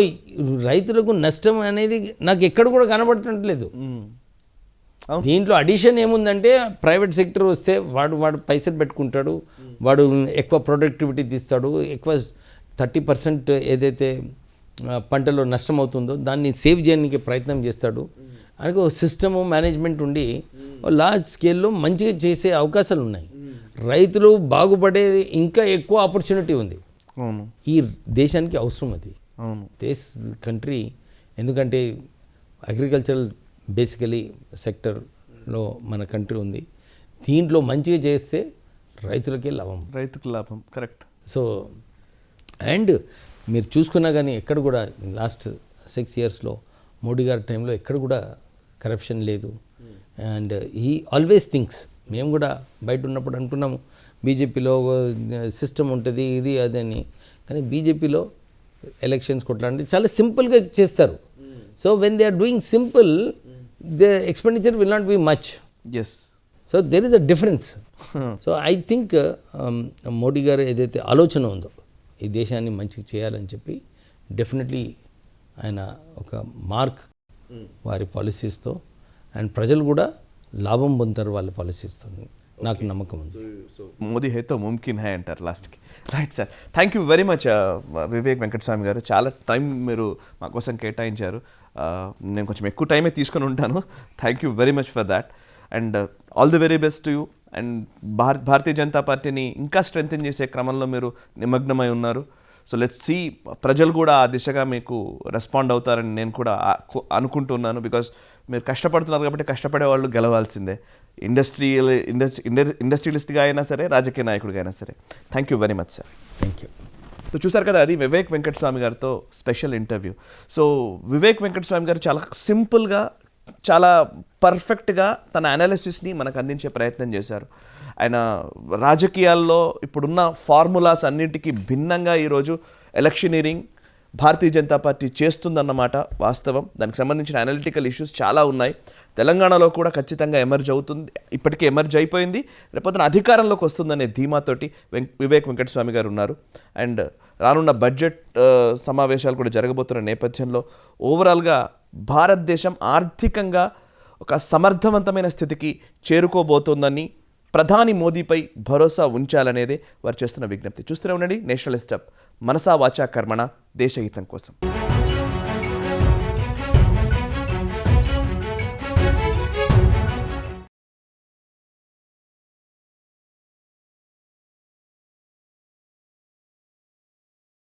రైతులకు నష్టం అనేది నాకు ఎక్కడ కూడా కనబడట్లేదు. దీంట్లో అడిషన్ ఏముందంటే, ప్రైవేట్ సెక్టర్ వస్తే వాడు పైసలు పెట్టుకుంటాడు, వాడు ఎక్కువ ప్రొడక్టివిటీ తీస్తాడు, ఎక్కువ 30% ఏదైతే పంటలో నష్టం అవుతుందో దాన్ని సేవ్ చేయడానికి ప్రయత్నం చేస్తాడు. అందుకే ఒక సిస్టము మేనేజ్మెంట్ ఉండి లార్జ్ స్కేల్లో మంచిగా చేసే అవకాశాలు ఉన్నాయి. రైతులు బాగుపడేది ఇంకా ఎక్కువ ఆపర్చునిటీ ఉంది. ఈ దేశానికి అవసరం అది. కంట్రీ, ఎందుకంటే అగ్రికల్చరల్ బేసికలీ సెక్టర్లో మన కంట్రీ ఉంది. దీంట్లో మంచిగా చేస్తే రైతులకి లాభం. కరెక్ట్. సో అండ్ మీరు చూసుకున్నా కానీ ఎక్కడ కూడా లాస్ట్ 6 yearsలో మోడీ గారి టైంలో ఎక్కడ కూడా కరప్షన్ లేదు. అండ్ హీ ఆల్వేస్ థింక్స్, మేము కూడా బయట ఉన్నప్పుడు అనుకున్నాము బీజేపీలో సిస్టమ్ ఉంటుంది ఇది అదని, కానీ బీజేపీలో ఎలక్షన్స్ కొట్లాడంటే చాలా సింపుల్గా చేస్తారు. So when they are doing simple, the expenditure will not be much. Yes. So there is a difference. So I think Modi గారు ఏదైతే ఆలోచన ఉందో ఈ దేశాన్ని మంచిగా చేయాలని చెప్పి డెఫినెట్లీ ఆయన ఒక మార్క్ వారి పాలసీస్తో, అండ్ ప్రజలు కూడా లాభం పొందుతారు వాళ్ళ పాలసీస్తో, నాకు నమ్మకం ఉంది. మోదీ హైతో ముమ్కిన్ హై అంటారు లాస్ట్కి. Right sir, thank you very much Vivek Venkataswamy గారు. చాలా టైం మీరు మా కోసం కేటాయించారు. నేను కొంచెం ఎక్కువ టైమే తీసుకొని ఉంటాను. Thank you very much for that, and all the very best to you. And Bharatiya Janata పార్టీని ఇంకా స్ట్రెంగ్తెన్ చేసే క్రమంలో మీరు నిమగ్నమై ఉన్నారు. సో లెట్స్ సీ, ప్రజలు కూడా ఆ దిశగా మీకు రెస్పాండ్ అవుతారని నేను కూడా అనుకుంటున్నాను. బికాజ్ మీరు కష్టపడుతున్నారు కాబట్టి కష్టపడే వాళ్ళు గెలవాల్సిందే, ఇండస్ట్రియలిస్ట్గా అయినా సరే, రాజకీయ నాయకుడిగా అయినా సరే. Thank you very much sir. Thank you. So చూసారు కదా, అది వివేక్ వెంకటస్వామి గారితో special interview. So Vivek Venkataswamy గారు చాలా సింపుల్గా, చాలా పర్ఫెక్ట్గా తన అనాలిసిస్ని మనకు అందించే ప్రయత్నం చేశారు. ఆయన రాజకీయాల్లో ఇప్పుడున్న ఫార్ములాస్ అన్నింటికీ భిన్నంగా ఈరోజు ఎలక్షనీరింగ్ భారతీయ జనతా పార్టీ చేస్తుందన్నమాట వాస్తవం. దానికి సంబంధించిన అనలిటికల్ ఇష్యూస్ చాలా ఉన్నాయి. తెలంగాణలో కూడా ఖచ్చితంగా ఎమర్జ్ అవుతుంది, ఇప్పటికే ఎమర్జ్ అయిపోయింది, రేపొద్దున అధికారంలోకి వస్తుందనే ధీమాతోటి వివేక్ వెంకటస్వామి గారు ఉన్నారు. అండ్ రానున్న బడ్జెట్ సమావేశాలు కూడా జరగబోతున్న నేపథ్యంలో ఓవరాల్గా భారతదేశం ఆర్థికంగా ఒక సమర్థవంతమైన స్థితికి చేరుకోబోతోందని ప్రధాని మోదీపై భరోసా ఉంచాలనేదే వారు చేస్తున్న విజ్ఞప్తి. చూస్తూనే ఉండండి నేషనలిస్ట్ హబ్, మనసా వాచా కర్మణ, దేశహితం కోసం.